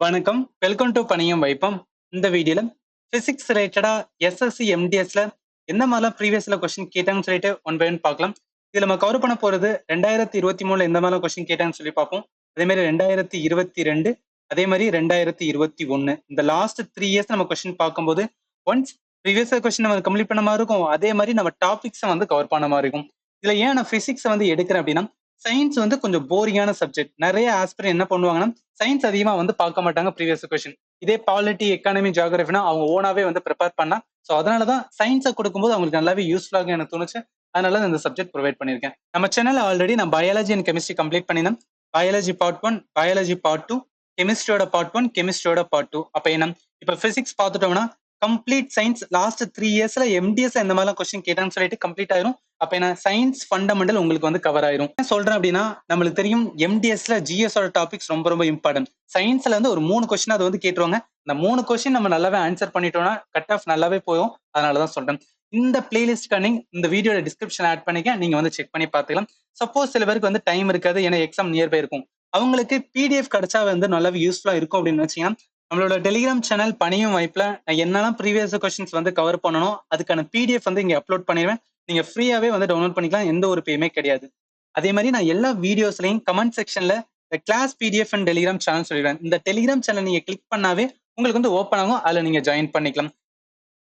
வணக்கம். Welcome to பணியும் வைப்பம். இந்த வீடியோல பிசிக்ஸ் ரிலேட்டடா எஸ்எஸ்சி, எம்டிஎஸ்ல எந்த மாதிரிலாம் ப்ரீவியஸ்ல கொஸ்டின் கேட்டாங்கன்னு சொல்லிட்டு ஒன் பை ஒன் பார்க்கலாம். இதுல நம்ம கவர் பண்ண போறது 2023ல எந்த மாதிரிலாம் கொஸ்டின் கேட்டாங்கன்னு சொல்லி பார்ப்போம். அதே மாதிரி 2022, அதே மாதிரி 2021 இந்த லாஸ்ட் 3 இயர்ஸ் நம்ம கொஸ்டின் பார்க்கும்போது ஒன்ஸ் ப்ரீவியஸ் கொஸ்டின் நம்ம கம்ப்ளீட் பண்ண மாதிரி இருக்கும். அதே மாதிரி நம்ம டாபிக்ஸை வந்து கவர் பண்ண மாதிரி இருக்கும். இதுல ஏன் நான் பிசிக்ஸ் வந்து எடுக்கிறேன் அப்படின்னா, சயின்ஸ் வந்து கொஞ்சம் போரிங்கான சப்ஜெக்ட். நிறைய ஆஸ்பிரண்ட் என்ன பண்ணுவாங்கன்னா, சயின்ஸ் அதிகமா வந்து பார்க்க மாட்டாங்க ப்ரீவியஸ் கொஸ்டின். இதே பாலிட்டி, எக்கானமி, ஜியோகிராஃபினா அவங்க ஓனாவே வந்து ப்ரிப்பேர் பண்ணா. ஸோ அதனாலதான் சயின்ஸை கொடுக்கும்போது அவங்களுக்கு நல்லாவே யூஸ்ஃபுல்லாக எனக்கு தோணுச்சு. அதனால இந்த சப்ஜெக்ட் ப்ரொவைட் பண்ணியிருக்கேன். நம்ம சேனல் ஆல்ரெடி நான் பயாலஜி அண்ட் கெமிஸ்ட்ரி கம்ப்ளீட் பண்ணினேன். பயாலஜி பார்ட் 1, பயாலஜி பார்ட் 2, கெமிஸ்ட்ரியோட பார்ட் 1, கெமிஸ்ட்ரியோட பார்ட் 2. அப்ப என்ன இப்ப பிசிக்ஸ் பார்த்துட்டோம்னா கம்ப்ளீட் சயின்ஸ் லாஸ்ட் 3 இயர்ஸ்ல எம்டிஎஸ் இந்த மாதிரிலாம் கொஸ்டின் கேட்டான்னு சொல்லிட்டு கம்ப்ளீட் ஆயிரும். அப்ப என்ன சயின்ஸ் ஃபண்டமெண்டல் உங்களுக்கு வந்து கவர் ஆயிரும். என்ன சொல்றேன் அப்படின்னா, நம்மளுக்கு தெரியும் எம்டிஎஸ்ல ஜிஎஸோட டாபிக்ஸ் ரொம்ப ரொம்ப இம்பார்ட்டன்ட். சயின்ஸ்ல வந்து ஒரு 3 கொஸ்டின் அது வந்து கேட்டுருவாங்க. இந்த 3 கொஸ்டின் நம்ம நல்லாவே ஆன்சர் பண்ணிட்டோம்னா கட் ஆஃப் நல்லாவே போகும். அதனாலதான் சொல்றேன். இந்த பிளேலிஸ்ட்க்கு நீங்க இந்த வீடியோட டிஸ்கிரிப்ஷன் ஆட் பண்ணிக்க, நீங்க வந்து செக் பண்ணி பார்த்துக்கலாம். சப்போஸ் சில பேருக்கு வந்து டைம் இருக்காது, ஏன்னா எக்ஸாம் நியர்பை இருக்கும். அவங்களுக்கு பிடிஎஃப் கிடைச்சா வந்து நல்லாவே யூஸ்ஃபுல்லா இருக்கும் அப்படின்னு வச்சீங்கன்னா, நம்மளோட டெலிகிராம் சேனல் பணியும் வாய்ப்புல நான் என்னெல்லாம் ப்ரீவியஸ் கொஸ்டின்ஸ் வந்து கவர் பண்ணணும் அதுக்கான பிடிஎஃப் வந்து இங்க அப்லோட் பண்ணிடுவேன். நீங்க ஃப்ரீயாவே வந்து டவுன்லோட் பண்ணிக்கலாம். எந்த ஒரு பேமே கிடையாது. அதே மாதிரி நான் எல்லா வீடியோஸ்லயும் கமெண்ட் செக்ஷன்ல class PDF and Telegram channel சொல்லிடுவேன். இந்த டெலிகிராம் சேனல் நீங்க கிளிக் பண்ணாவே உங்களுக்கு வந்து ஓப்பன் ஆகும். அதுல நீங்க ஜாயின் பண்ணிக்கலாம்.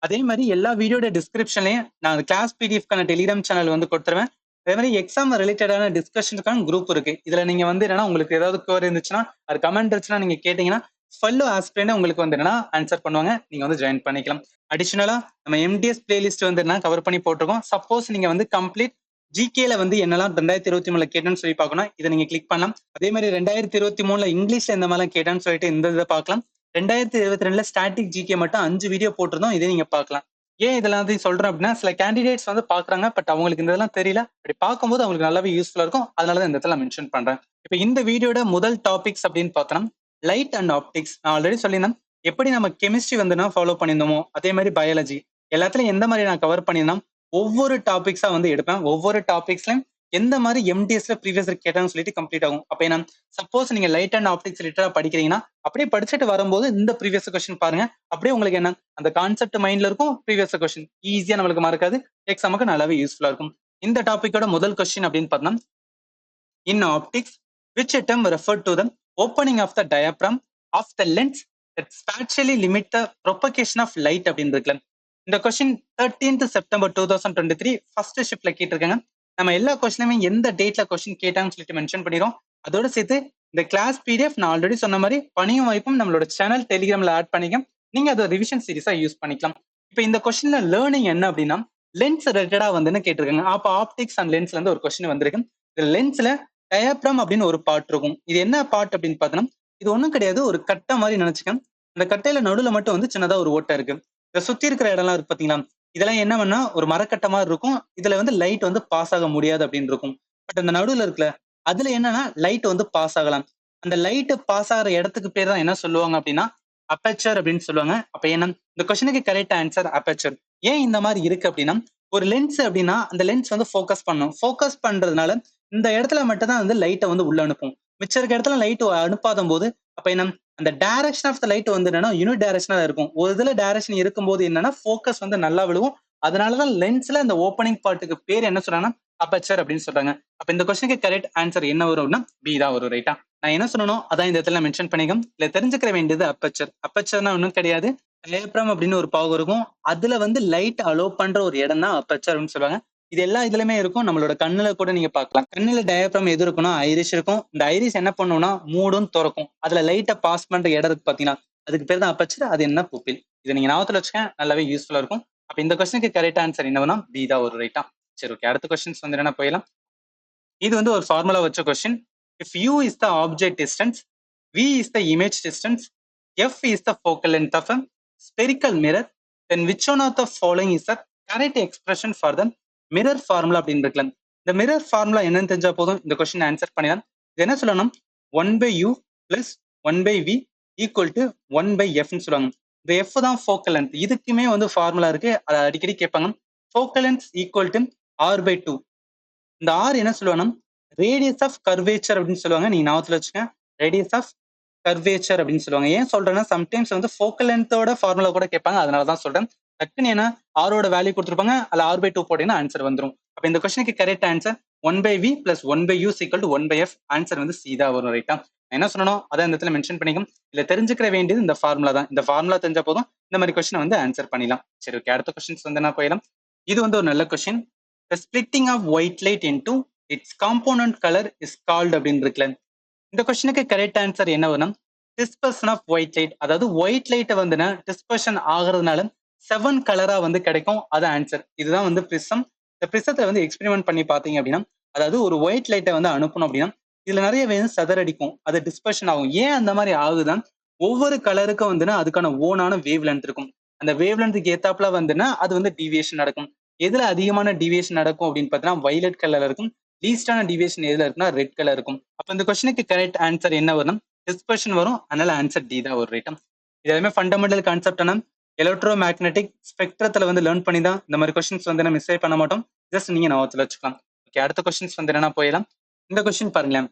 அதே மாதிரி எல்லா வீடியோட டிஸ்கிரிப்ஷன்லயும் நான் கிளாஸ் பிடிஎஃப்கான டெலிகிராம் சேனல் வந்து கொடுத்துருவேன். அதே மாதிரி எக்ஸாம் ரிலேட்டடான டிஸ்கஷனுக்கான குரூப் இருக்கு. இதுல நீங்க வந்து என்னன்னா உங்களுக்கு ஏதாவது குவரி இருந்துச்சுன்னா, அது கமெண்ட் இருந்துச்சுன்னா நீங்க கேட்டீங்கன்னா ஃபெல்லோ ஆஸ்பிரண்ட் உங்களுக்கு வந்து என்னன்னா ஆன்சர் பண்ணுவாங்க. நீங்க வந்து ஜாயின் பண்ணிக்கலாம். அடிஷனலா நம்ம எம்டிஎஸ் பிளேலிஸ்ட் வந்து என்ன கவர் பண்ணி போட்டிருக்கோம். சப்போஸ் நீங்க வந்து கம்ப்ளீட் ஜிகேல வந்து என்னெல்லாம் 2023ல கேட்டேன்னு சொல்லி பார்க்கணும். இதை நீங்க கிளிக் பண்ணலாம். அதே மாதிரி 2023ல இங்கிலீஷ்ல எந்த மாதிரிலாம் கேட்டான்னு சொல்லிட்டு இந்த இதை பார்க்கலாம். 2022ல ஸ்டாட்டிக் ஜிகே மட்டும் 5 வீடியோ போட்டிருந்தோம். இதை நீங்க பார்க்கலாம். ஏன் இதெல்லாம் வந்து சொல்றேன் அப்படின்னா, சில கேண்டிடேட்ஸ் வந்து பாக்குறாங்க. பட் அவங்களுக்கு இந்த இதெல்லாம் தெரியல. அப்படி பார்க்கும்போது அவங்களுக்கு நல்லாவே யூஸ்ஃபுல்லா இருக்கும். அதனாலதான் இந்த இடத்துல மென்ஷன் பண்றேன். இப்ப இந்த வீடியோட முதல் டாபிக்ஸ் அப்படின்னு பார்த்தோம்னா, லைட் அண்ட் ஆப்டிக்ஸ். நான் ஆல்ரெடி சொல்லியிருந்தேன். எப்படி நம்ம கெமிஸ்ட்ரி வந்து ஃபாலோ பண்ணியிருந்தோமோ அதே மாதிரி பயாலஜி எல்லாத்துலயும் எந்த மாதிரி நான் கவர் பண்ணியிருந்தோம், ஒவ்வொரு டாபிக்ஸா வந்து எடுப்பேன். ஒவ்வொரு டாபிக்ஸ்லயும் எந்த மாதிரி எம்டிஎஸ்ல ப்ரீவியஸ் கேட்டாங்கன்னு சொல்லிட்டு கம்ப்ளீட் ஆகும். அப்ப என்ன சப்போஸ் நீங்க லைட் அண்ட் ஆப்டிக்ஸ் ரிலேட்டடா படிக்கிறீங்கன்னா, அப்படியே படிச்சுட்டு வரும்போது இந்த ப்ரீவியஸ் கொஸ்டின் பாருங்க. அப்படியே உங்களுக்கு என்ன அந்த கான்செப்ட் மைண்ட்ல இருக்கும். ப்ரீவியஸ் கொஸ்டின் ஈஸியா நம்மளுக்கு மறக்காது. எக்ஸாமுக்கு நல்லாவே யூஸ்ஃபுல்லா இருக்கும். இந்த டாபிக்கோட முதல் கொஸ்டின் அப்படின்னு பார்த்தோம்னா, in optics, which term referred to the opening of the diaphragm of the lens that spatially limit the propagation of light அப்படின்னு இருக்குல்ல. இந்த கொஸ்டின் 13th செப்டம்பர் 2023 ஃபர்ஸ்ட் ஷிப்ட்ல கேட்டிருக்காங்க. நம்ம எல்லா கொஸ்டினுமே எந்த டேட்ல கொஸ்டின் கேட்டாங்கன்னு சொல்லிட்டு மென்ஷன் பண்ணிடுறோம். அதோட சேர்த்து இந்த கிளாஸ் பிடிஎஃப் நான் ஆல்ரெடி சொன்ன மாதிரி பணியும் வாய்ப்பும் நம்மளோட சேனல் டெலிகிராம்ல ஆட் பண்ணிக்க. நீங்க அதை ரிவிஷன் சீரிஸா யூஸ் பண்ணிக்கலாம். இப்போ இந்த கொஸ்டின்ல லேர்னிங் என்ன அப்படின்னா, லென்ஸ் ரிலேட்டடா வந்து கேட்டிருக்காங்க. அப்போ ஆப்டிக்ஸ் அண்ட் லென்ஸ்ல இருந்து ஒரு கொஸ்டின் வந்திருக்கு. இந்த லென்ஸ்ல டயாப்ரம் அப்படின்னு ஒரு பார்ட் இருக்கும். இது என்ன பார்ட் அப்படின்னு பார்த்தோம்னா, இது ஒண்ணும் கிடையாது. ஒரு கட்டை மாதிரி நினைச்சுக்கேன். அந்த கட்டையில நடுவுல மட்டும் வந்து சின்னதா ஒரு ஓட்டை இருக்கு. இதை சுத்தி இருக்கிற இடம்லாம் இருக்கு பாத்தீங்களா, இதெல்லாம் என்ன பண்ணா ஒரு மரக்கட்டை மாதிரி இருக்கும். இதுல வந்து லைட் வந்து பாஸ் ஆக முடியாது அப்படின்னு இருக்கும். பட் அந்த நடுவுல இருக்குல்ல, அதுல என்னன்னா லைட் வந்து பாஸ் ஆகலாம். அந்த லைட் பாஸ் ஆகிற இடத்துக்கு பேர் தான் என்ன சொல்லுவாங்க அப்படின்னா அப்பேச்சர் அப்படின்னு சொல்லுவாங்க. அப்ப என்ன இந்த கொஸ்டினுக்கு கரெக்ட் ஆன்சர் அப்பேச்சர். ஏன் இந்த மாதிரி இருக்கு அப்படின்னா, ஒரு லென்ஸ் அப்படின்னா அந்த லென்ஸ் வந்து ஃபோக்கஸ் பண்ணும். ஃபோக்கஸ் பண்றதுனால இந்த இடத்துல மட்டும் தான் வந்து லைட்டை வந்து உள்ள அனுப்பும். மிச்சம் இருக்க இடத்துல லைட் அனுப்பாத போது அப்ப என்ன அந்த டைரக்ஷன் ஆஃப் த லைட் வந்து என்னன்னா யூனிட் டைரக்ஷனா இருக்கும். ஒரு இதுல டைரக்ஷன் இருக்கும்போது என்னன்னா ஃபோக்கஸ் வந்து நல்லா விழுவும். அதனாலதான் லென்ஸ்ல அந்த ஓப்பனிங் பார்ட்டுக்கு பேர் என்ன சொல்றாங்கன்னா அப்பச்சர் அப்படின்னு சொல்றாங்க. அப்ப இந்த கொஸ்டினுக்கு கரெக்ட் ஆன்சர் என்ன வரும்னா பி தான் வரும். ரைட்டா? நான் என்ன சொல்லணும் அதான் இந்த இடத்துல மென்ஷன் பண்ணிக்கும். இல்ல தெரிஞ்சுக்கிற வேண்டியது அப்பச்சர். அப்பச்சர்னா ஒன்றும் கிடையாது. டயப்ரம் அப்படின்னு ஒரு பாகம் இருக்கும். அதுல வந்து லைட் அலோ பண்ற ஒரு இடம் தான் அப்பச்சர் அப்படின்னு சொல்லுவாங்க. இது எல்லா இதுலயுமே இருக்கும். நம்மளோட கண்ணுல கூட நீங்க பார்க்கலாம். கண்ணுல டயப்ரம் எது இருக்குன்னா ஐரிஷ் இருக்கும். இந்த ஐரிஷ் என்ன பண்ணும்னா மூடும் திறக்கும். அதுல லைட்டை பாஸ் பண்ற இடம் இருக்கு பாத்தீங்கன்னா, அதுக்கு பேர் தான் அப்பச்சர். அது என்ன புப்பில். இதை நீங்க ஞாபகத்துல வச்சுக்க நல்லாவே யூஸ்ஃபுல்லா இருக்கும். அப்ப இந்த கொஸ்டினுக்கு கரெக்ட் ஆன்சர் என்னன்னா பி தான் ஒரு. ரைட்டா? சரி, ஓகே. அடுத்த கொஸ்டின்ஸ் வந்து என்ன போயிடலாம். இது வந்து ஒரு ஃபார்முலா வச்ச question. If u is the object distance, v is the image distance, f is the focal length of a spherical mirror, then which one of the following is the correct expression for the mirror formula அப்படின்னு இருக்கலாம். இந்த mirror formula என்னன்னு தெரிஞ்சா போதும் இந்த question answer பண்ணிடலாம். இது என்ன சொல்லணும், 1/u plus 1/v equal to 1/f சொல்லுவாங்க. இந்த எஃப் தான் ஃபோக்கல் லென்த். இதுக்குமே வந்து ஃபார்முலா இருக்கு. அதை அடிக்கடி கேட்பாங்க. Focal length equal to r/2. இந்த ஆர் என்ன சொல்லுவாங்கன்னா ரேடியஸ் ஆஃப் கர்வேச்சர் அப்படின்னு சொல்லுவாங்க. நீங்க ஞாபகத்துல வச்சுக்க. ரேடியஸ் ஆஃப் கர்வேச்சர் அப்படின்னு சொல்லுவாங்க. ஏன் சொல்றேன்னா சம்டைம்ஸ் வந்து ஃபோக்கல் லென்த்தோட ஃபார்முலா கூட கேட்பாங்க. அதனால தான் சொல்றேன். டக்குன்னு ஏன்னா ஆரோட வேல்யூ கொடுத்துருப்பாங்க. அதுல r/2 போட்டீங்கன்னா ஆன்சர் வந்துரும். அப்ப இந்த கொஸ்டினுக்கு correct answer 1/v + 1/u = 1/f. Answer வந்து சி தான் வரும். ரைட்டா? நான் என்ன சொன்னனோ அதான் இந்த இடத்துல மென்ஷன் பண்ணிக்கும். இதுல தெரிஞ்சுக்கிற வேண்டியது இந்த ஃபார்முலா தான். இந்த ஃபார்முலா தெரிஞ்சா போதும் இந்த மாதிரி கொஸ்டினை வந்து ஆன்சர் பண்ணிடலாம். சரி, ஓகே. அடுத்த கொஸ்டின்ஸ் வந்து நான் போயிடலாம். இது வந்து ஒரு நல்ல question. The splitting of white light into its component color is called அப்படின்னு இருக்குல்ல. இந்த கொஸ்டினுக்கு கரெக்ட் ஆன்சர் என்ன வரும்? Dispersion of white light. அதாவது ஒயிட் லைட்டை வந்து டிஸ்பர்ஷன் ஆகுறதுனால 7 கலரா வந்து கிடைக்கும். அது ஆன்சர். இதுதான் வந்து பிரிசம். இந்த பிரிசத்தை வந்து எக்ஸ்பெரிமெண்ட் பண்ணி பார்த்தீங்க அப்படின்னா, அதாவது ஒரு ஒயிட் லைட்டை வந்து அனுப்பணும் அப்படின்னா இதுல நிறைய வந்து சதறடிக்கும். அது டிஸ்பர்ஷன் ஆகும். ஏன் அந்த மாதிரி ஆகுதுன்னா ஒவ்வொரு கலருக்கும் வந்து அதுக்கான ஓனான வேவ் லென்த் இருக்கும். அந்த வேவ் லென்த்துக்கு ஏத்தாப்புல வந்துன்னா அது வந்து டிவியேஷன் நடக்கும். எதுல அதிகமான டிவியேஷன் நடக்கும் அப்படின்னு பார்த்தீங்கன்னா வயலட் கலர்ல இருக்கும். லீஸ்டான டிவியேஷன் எதுல இருக்குன்னா ரெட் கலர் இருக்கும். அப்ப இந்த கொஸ்டினுக்கு கரெக்ட் ஆன்சர் என்ன வரும்? டிஸ்பர்ஷன் வரும். அதனால ஆன்சர் டி தான் ஒரு ரைட்டம். இது எல்லாமே ஃபண்டமெண்டல் கான்செப்டான எலக்ட்ரோ மேக்னெட்டிக் ஸ்பெக்ட்ரத்துல வந்து லேர்ன் பண்ணி தான் இந்த மாதிரி கொஸ்டின்ஸ் வந்து நம்ம மிஸ்ஸே பண்ண மாட்டோம். ஜஸ்ட் நீங்க ஞாபகத்துல வச்சுக்கலாம். ஓகே, அடுத்த கொஸ்டின்ஸ் வந்து என்ன போயிடலாம். இந்த கொஸ்டின் பாருங்களேன்.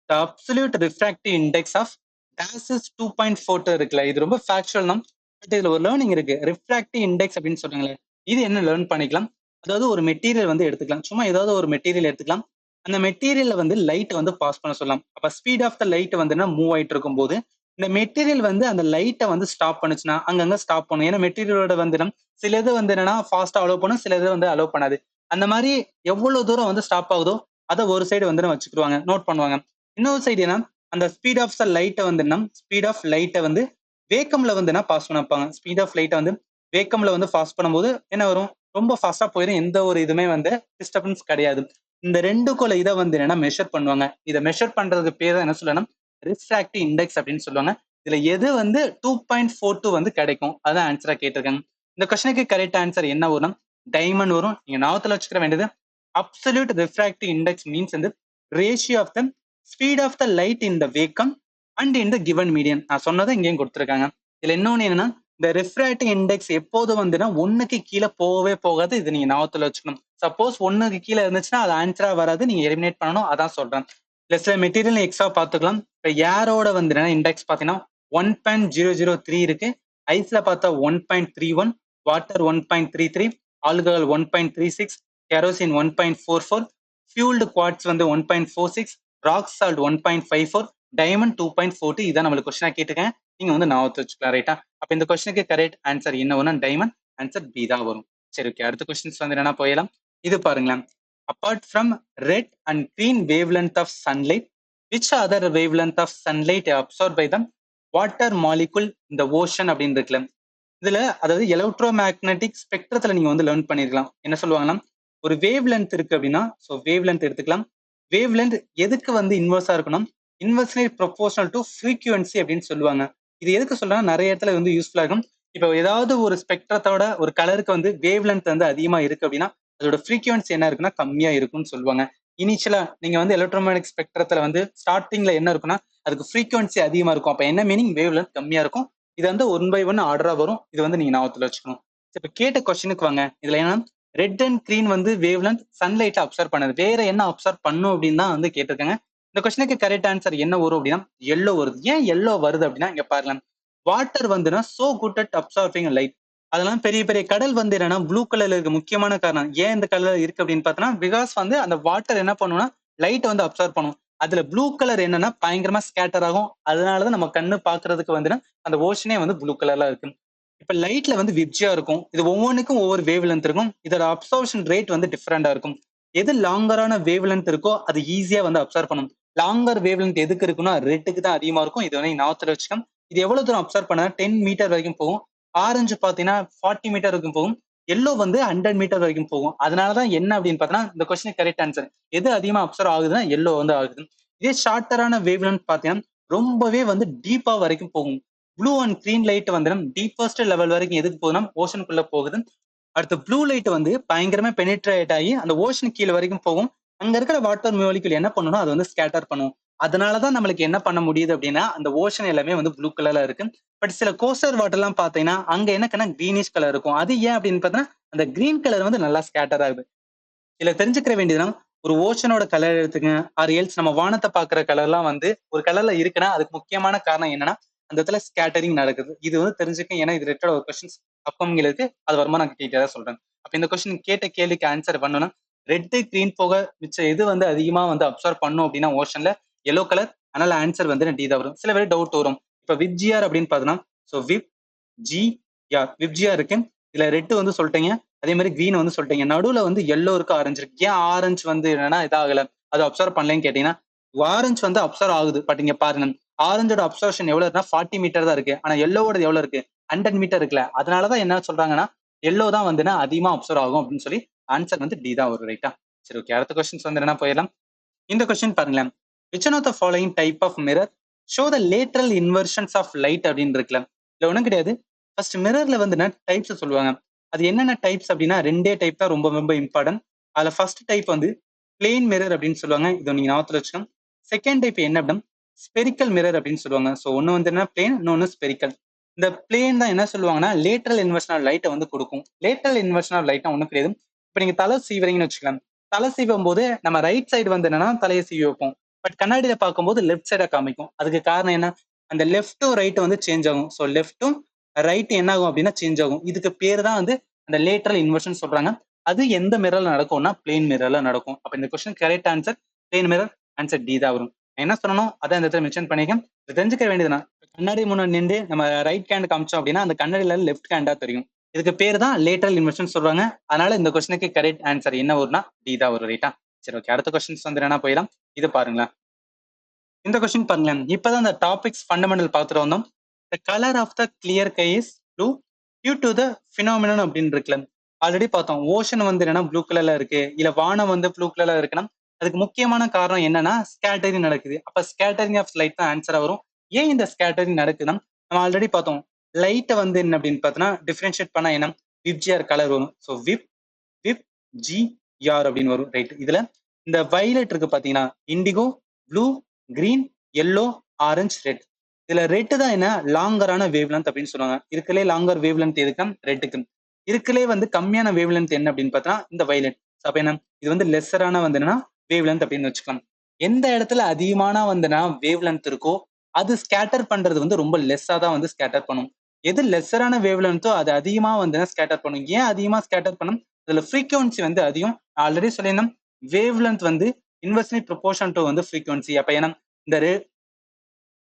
The absolute refractive index of dash is 2.42 இருக்குல்ல. இது ரொம்ப ஃபேக்சுவல் தான். பட் இதுல ஒரு லேர்னிங் இருக்கு. ரிஃப்ராக்டிவ் இண்டெக்ஸ் அப்படின்னு சொல்றாங்களே, இது என்ன லேர்ன் பண்ணிக்கலாம். அதாவது ஒரு மெட்டீரியல் வந்து எடுத்துக்கலாம். சும்மா ஏதாவது ஒரு மெட்டீரியல் எடுத்துக்கலாம். அந்த மெட்டீரியல்ல வந்து லைட் வந்து பாஸ் பண்ண சொல்லலாம். அப்ப ஸ்பீட் ஆஃப் த லைட் வந்து மூவ் ஆயிட்டு இருக்கும் போது இந்த மெட்டீரியல் வந்து அந்த லைட்டை வந்து ஸ்டாப் பண்ணுச்சுன்னா அங்கங்க ஸ்டாப் பண்ணும். ஏன்னா மெட்டீரியலோட வந்து சில இது வந்து என்னன்னா ஃபாஸ்டா அலோவ் பண்ணும், சில இது வந்து அலோவ் பண்ணாது. அந்த மாதிரி எவ்வளவு தூரம் வந்து ஸ்டாப் ஆகுதோ அதை ஒரு சைடு வந்து வச்சுக்கிடுவாங்க, நோட் பண்ணுவாங்க. இன்னொரு சைடு என்ன, அந்த ஸ்பீட் ஆஃப் த லைட்டை வந்து ஸ்பீட் ஆஃப் லைட்டை வந்து வேக்கம்ல வந்து பாஸ் பண்ண வைப்பாங்க. ஸ்பீட் ஆஃப் லைட்டை வந்து வேக்கம்ல வந்து பாஸ் பண்ணும்போது என்ன வரும், ரொம்ப ஃபாஸ்டா போயிடும். எந்த ஒரு இதுவுமே வந்து டிஸ்டர்பன்ஸ் கிடையாது. இந்த ரெண்டுக்குள்ள இதை வந்து என்னன்னா மெஷர் பண்ணுவாங்க. இதை மெஷர் பண்றதுக்கு பேர் தான் என்ன சொல்லணும், ரிஃப்ராக்டிவ் இண்டெக்ஸ் அப்படின்னு சொல்லுவாங்க. இதுல எது வந்து 2.42 வந்து கிடைக்கும், அதான் ஆன்சரா கேட்டிருக்காங்க. இந்த கொஸ்டினுக்கு கரெக்ட் ஆன்சர் என்ன வரும்? டைமண்ட் வரும். நீங்க ஞாபகத்துல வச்சுக்கிற வேண்டியது அப்சல்யூட் ரிஃப்ராக்டிவ் இண்டெக்ஸ் மீன்ஸ் வந்து ratio of the speed of the light in the vacuum and in the given medium. நான் சொன்னதை இங்கேயும் கொடுத்துருக்காங்க. இதுல இன்னொன்னு என்னன்னா, இந்த ரிஃப்ராக்டிவ் இண்டெக்ஸ் எப்போதும் வந்துன்னா 1க்கு கீழே போகவே போகாது. இது நீங்க ஞாபகத்துல வச்சுக்கணும். சப்போஸ் 1க்கு கீழே இருந்துச்சுன்னா அது ஆன்சரா வராது, நீங்க எலிமினேட் பண்ணணும். அதான் சொல்றேன். இல்ல சில மெட்டீரியல் எக்ஸ்ட்ரா பார்த்துக்கலாம். இப்போ ஏரோட வந்து இண்டெக்ஸ் பார்த்தீங்கன்னா 1.003 இருக்கு. ஐஸ்ல பார்த்தா 1.31, water 1.33, alcohol 1.36, kerosene 1.44, fuelled quartz வந்து 1.46, ராக் சால்ட் 1.54, டைமண்ட் 2.42. இதான் நம்மளுக்கு கொஸ்டினா கேட்டிருக்கேன். நீங்க வந்து ஞாபகத்தை வச்சுக்கலாம். ரைட்டா? அப்ப இந்த கொஸ்டினுக்கு கரெக்ட் ஆன்சர் என்ன வரும்? டைமண்ட். ஆன்சர் பி தான் வரும். சரி, ஓகே. அடுத்த கொஸ்டின்ஸ் வந்து என்ன போயிடலாம். இது பாருங்களேன். Apart from red and green wavelength of sunlight, which other wavelength of sunlight absorb by the water molecule இந்த ஓஷன் அப்படின்னு இருக்குல்ல. இதுல அதாவது எலக்ட்ரோ மேக்னெட்டிக் ஸ்பெக்ட்ரத்துல நீங்க வந்து லேர்ன் பண்ணிருக்கலாம். என்ன சொல்லுவாங்கன்னா, ஒரு வேவ் லென்த் இருக்கு அப்படின்னா, ஸோ வேவ் லென்த் எடுத்துக்கலாம். வேவ் லென்த் எதுக்கு வந்து இன்வெர்ஸா இருக்கணும்? இன்வெர்ஸ்லி ப்ரொபோர்ஷனல் டு ஃப்ரீக்வன்சி அப்படின்னு சொல்லுவாங்க. இது எதுக்கு சொல்றாங்க, நிறைய இடத்துல வந்து யூஸ்ஃபுல்லா இருக்கும். இப்போ ஏதாவது ஒரு ஸ்பெக்ட்ரத்தோட ஒரு கலருக்கு வந்து வேவ் லென்த் வந்து அதிகமா இருக்கு அப்படின்னா அதோட ஃப்ரீக்வன்சி என்ன இருக்குன்னா கம்மியா இருக்கும்னு சொல்லுவாங்க. இனிஷியலா நீங்க வந்து எலக்ட்ரோமேட்டிக் ஸ்பெக்ட்ரத்துல வந்து ஸ்டார்டிங்ல என்ன இருக்குன்னா அதுக்கு ஃப்ரீக்வன்சி அதிகமா இருக்கும். அப்ப என்ன மீனிங், வேவ் லென்த் கம்மியா இருக்கும். இது வந்து 1 by 1 ஆர்டரா வரும். இது வந்து நீங்க ஞாபகத்துல வச்சுக்கணும். இப்ப கேட்ட கொஸ்டினுக்கு வாங்க. இதுல என்ன, ரெட் அண்ட் கிரீன் வந்து வேவ் லென்த் சன்லைட்டை அப்சர்வ் பண்ணது, வேற என்ன அப்சர்வ் பண்ணும் அப்படின்னு தான் வந்து கேட்டிருக்காங்க. இந்த கொஸ்டினுக்கு கரெக்ட் ஆன்சர் என்ன வரும் அப்படின்னா எல்லோ வருது. ஏன் எல்லோ வருது அப்படின்னா இங்க பாருங்க, வாட்டர் வந்துன்னா so good at absorbing light. அதெல்லாம் பெரிய பெரிய கடல் வந்து என்னன்னா ப்ளூ கலர்ல இருக்க முக்கியமான காரணம் ஏன் இந்த கலர் இருக்கு அப்படின்னு பார்த்தோம்னா, பிகாஸ் வந்து அந்த வாட்டர் என்ன பண்ணும்னா லைட் வந்து அப்சர்வ் பண்ணும். அதுல ப்ளூ கலர் என்னன்னா பயங்கரமா ஸ்கேட்டர் ஆகும். அதனாலதான் நம்ம கண்ணு பாக்குறதுக்கு வந்து அந்த ஓஷனே வந்து ப்ளூ கலர்ல இருக்கு. இப்ப லைட்ல வந்து விப்ஜியா இருக்கும். இது ஒவ்வொன்றுக்கும் ஒவ்வொரு வேவ் லென்த் இருக்கும். இதோட அப்சர்வேஷன் ரேட் வந்து டிஃப்ரெண்டா இருக்கும். எது லாங்கரான வேவ் லென்த் இருக்கோ அது ஈஸியா வந்து அப்சர்வ் பண்ணும். லாங்கர் வேவ் லென்த் எதுக்கு இருக்குன்னா ரெட்டுக்கு தான் அதிகமா இருக்கும். இது வந்து ஞாபகத்துல வச்சுக்கோங்க. இது எவ்வளவு தூரம் அப்சர்வ் பண்ணா 10 மீட்டர் வரைக்கும் போகும். ஆரஞ்சு பாத்தீங்கன்னா 40 மீட்டர் வரைக்கும் போகும். எல்லோ வந்து 100 மீட்டர் வரைக்கும் போகும். அதனாலதான் என்ன அப்படின்னு பார்த்தோன்னா இந்த கொஸ்டின் கரெக்ட் ஆன்சர். எது அதிகமா அப்சர்வ் ஆகுதுன்னா எல்லோ வந்து ஆகுது. இதே ஷார்ட்டரான வேவ் லென்த் பாத்தீங்கன்னா ரொம்பவே வந்து டீப்பா வரைக்கும் போகும். ப்ளூ அண்ட் கிரீன் லைட் வந்து டீப்பஸ்ட் லெவல் வரைக்கும் எதுக்கு போகுதுன்னா ஓஷனுக்குள்ள போகுது. அடுத்து ப்ளூ லைட் வந்து பயங்கரமா பெனிட்ரேட் ஆகி அந்த ஓஷன் கீழே வரைக்கும் போகும். அங்க இருக்கிற வாட்டர் மாலிகுல் என்ன பண்ணணும், அது வந்து ஸ்கேட்டர் பண்ணும். அதனாலதான் நம்மளுக்கு என்ன பண்ண முடியுது அப்படின்னா அந்த ஓஷன் எல்லாமே வந்து ப்ளூ கலர்ல இருக்கு. பட் சில கோஸ்டர் வாட்டர் எல்லாம் பாத்தீங்கன்னா அங்க என்னன்னா கிரீனிஷ் கலர் இருக்கும். அது ஏன் அப்படின்னு பார்த்தீங்கன்னா அந்த கிரீன் கலர் வந்து நல்லா ஸ்கேட்டர் ஆகுது. இதுல தெரிஞ்சுக்கிற வேண்டியதுன்னா ஒரு ஓஷனோட கலர் எடுத்துங்க, ஆர் எல்ஸ் நம்ம வானத்தை பாக்குற கலர்லாம் வந்து ஒரு கலர்ல இருக்குன்னா அதுக்கு முக்கியமான காரணம் என்னன்னா அந்த இடத்துல ஸ்கேட்டரிங் நடக்குது. இது வந்து தெரிஞ்சுக்க, ஏன்னா இது ரிலேட்டட் ஒரு கொஸ்டின்ஸ் அப்கமிங்ல இருக்கு. அது வருமா நான் டீட்டெயிலா சொல்றேன். அப்ப இந்த கொஸ்டின் கேட்ட கேள்விக்கு ஆன்சர் பண்ணணும். ரெட் கிரீன் போக மிச்சம் எது வந்து அதிகமா வந்து அப்சர்வ் பண்ணும் அப்படின்னா ஓஷன்ல எல்லோ கலர். அதனால ஆன்சர் வந்து டி தான் வரும். சில பேர் டவுட் வரும். இப்ப விப்ஜிஆர் அப்படின்னு பார்த்தோம்னா so VIB G R VIBGYOR இருக்கு. இதுல ரெட் வந்து சொல்லிட்டீங்க, அதே மாதிரி கிரீன் வந்து சொல்லிட்டீங்க. நடுவுல வந்து எல்லோ இருக்கு, ஆரஞ்சு இருக்கு. ஏன் ஆரஞ்சு வந்து என்னன்னா இதாகல, அது அப்சர்வ் பண்ணலன்னு கேட்டீங்கன்னா ஆரஞ்சு வந்து அப்சர்வ் ஆகுது. பட் இங்க பாருங்க, ஆரஞ்சோட அப்சர்வேஷன் எவ்வளவு இருக்குன்னா 40 மீட்டர் தான் இருக்கு. ஆனா எல்லோவோட எவ்வளவு இருக்கு, 100 மீட்டர் இருக்குல்ல. அதனாலதான் என்ன சொல்றாங்கன்னா எல்லோ தான் வந்து அதிகமா அப்சர்வ் ஆகும் அப்படின்னு சொல்லி ஆன்சர் வந்து டி தான் வரும். ரைட்டா? சரி, ஓகே. அடுத்த கொஸ்டின்ஸ் வந்து என்ன போயிடலாம். இந்த கொஸ்டின் பாருங்களேன். Which one of the following type of mirror show the lateral inversions of light அப்படின்னு இருக்குல்ல. இல்ல ஒண்ணும் கிடையாது. ஃபர்ஸ்ட் மிரர்ல வந்து டைப்ஸ் சொல்லுவாங்க. அது என்னென்ன டைப்ஸ் அப்படின்னா ரெண்டே டைப் தான் ரொம்ப ரொம்ப இம்பார்ட்டன்ட். அதுல ஃபர்ஸ்ட் டைப் வந்து பிளேன் மிரர் அப்படின்னு சொல்லுவாங்க. இதை நீங்க ஞாபகத்துல வச்சுக்கோங்க. செகண்ட் டைப் என்ன அப்படின்னா ஸ்பெரிக்கல் மிரர் அப்படின்னு சொல்லுவாங்க. ஸோ ஒன்னு வந்து என்ன பிளேன், இன்னொன்னு ஸ்பெரிக்கல். இந்த பிளேன் தான் என்ன சொல்லுவாங்கன்னா லேட்ரல் இன்வர்ஷன் ஆஃப் லைட்டை வந்து கொடுக்கும். லேட்ரல் இன்வர்ஷன் ஆஃப் லைட்னா ஒன்றும் கிடையாது. இப்போ நீங்க தலை சீவரீங்கன்னு வச்சுக்கலாம். தலை சீவும் போது நம்ம ரைட் சைடு வந்து என்னன்னா தலையை சீவி வைப்போம். பட் கண்ணாடியில பார்க்கும்போது லெஃப்ட் சைடா காமிக்கும். அதுக்கு காரணம் என்ன, அந்த லெஃப்ட்டும் ரைட்டும் வந்து சேஞ்ச் ஆகும். ஸோ லெஃப்ட்டும் ரைட் என்ன ஆகும் அப்படின்னா சேஞ்ச் ஆகும். இதுக்கு பேர் தான் வந்து அந்த லேட்ரல் இன்வர்ஷன் சொல்றாங்க. அது எந்த மிரர்ல நடக்கும்னா பிளேன் மிரர்ல நடக்கும். அப்ப இந்த question correct answer plane mirror. Answer D தான் வரும். என்ன சொல்லணும் அதான் இந்த இடத்துல மென்ஷன் பண்ணிக்க. தெரிஞ்சுக்க வேண்டியதுனா கண்ணாடி முன்னாடி நின்று நம்ம ரைட் ஹேண்ட் காமிச்சோம் அப்படின்னா அந்த கண்ணாடியில லெஃப்ட் ஹேண்டா தெரியும். இதுக்கு பேர் தான் லேட்ரல் இன்வர்ஷன் சொல்றாங்க. அதனால இந்த கொஸ்டினுக்கு கரெக்ட் ஆன்சர் என்ன வரும்னா டி தான் வரும். ரைட்டா? சரி, ஓகே. அடுத்த கொஸ்டின்ஸ் வந்து என்ன போயிடலாம். இது பாருங்களேன். இந்த கொஸ்டின் பாருங்களேன். இப்பதான் இந்த டாபிக்ஸ் ஃபண்டமெண்டல் பார்த்துட்டு வந்தோம். The colour of the clear sky is blue due to the phenomenon அப்படின்னு இருக்குல்ல. ஆல்ரெடி பார்த்தோம். ஓஷன் வந்து என்னன்னா ப்ளூ கலர்ல இருக்கு, இல்ல வானம் வந்து ப்ளூ கலர்ல இருக்குன்னா அதுக்கு முக்கியமான காரணம் என்னன்னா ஸ்கேட்டரிங் நடக்குது. அப்ப ஸ்கேட்டரிங் ஆஃப் லைட் தான் ஆன்சரா வரும். ஏன் இந்த ஸ்கேட்டரிங் நடக்குதுன்னா நம்ம ஆல்ரெடி பார்த்தோம். லைட்டை வந்து என்ன அப்படின்னு பார்த்தோம்னா டிஃபரன்ஷியேட் பண்ணா என்ன விப்ஜிஆர் கலர் வரும். So VIB VIB G R அப்படின்னு வரும். ரைட்? இதுல இந்த வயலட் இருக்கு பாத்தீங்கன்னா indigo, blue, green, yellow, orange, red. இதுல ரெட் தான் என்ன லாங்கரான வேவ் லென்த் அப்படின்னு சொல்லுவாங்க. இருக்கலே லாங்கர் வேவ் லென்த் எதுக்கு, ரெட்டுக்கு. இருக்கலே வந்து கம்மியான வேவ் லென்த் என்ன அப்படின்னு பார்த்தா இந்த வயலட். அப்ப என்ன இது வந்து லெஸ்ஸரான வந்து என்னன்னா வேவ் லென்த் அப்படின்னு வச்சுக்கலாம். எந்த இடத்துல அதிகமான வந்துன்னா வேவ் லென்த் இருக்கோ அது ஸ்கேட்டர் பண்றது வந்து ரொம்ப லெஸ்ஸா தான் வந்து ஸ்கேட்டர் பண்ணும். எது லெஸ்ஸரான வேவ் லென்த்தோ அது அதிகமா வந்து ஸ்கேட்டர் பண்ணும். ஏன் அதிகமா ஸ்கேட்டர் பண்ணும், இதுல ஃப்ரீக்வன்சி வந்து அதிகம். ஆல்ரெடி சொல்லியிருந்தோம் வேவ் லென்த் வந்து இன்வெர்ஸ்லி ப்ரொபோர்ஷன் டு வந்து ஃப்ரீக்வன்சி. அப்ப ஏன்னா இந்த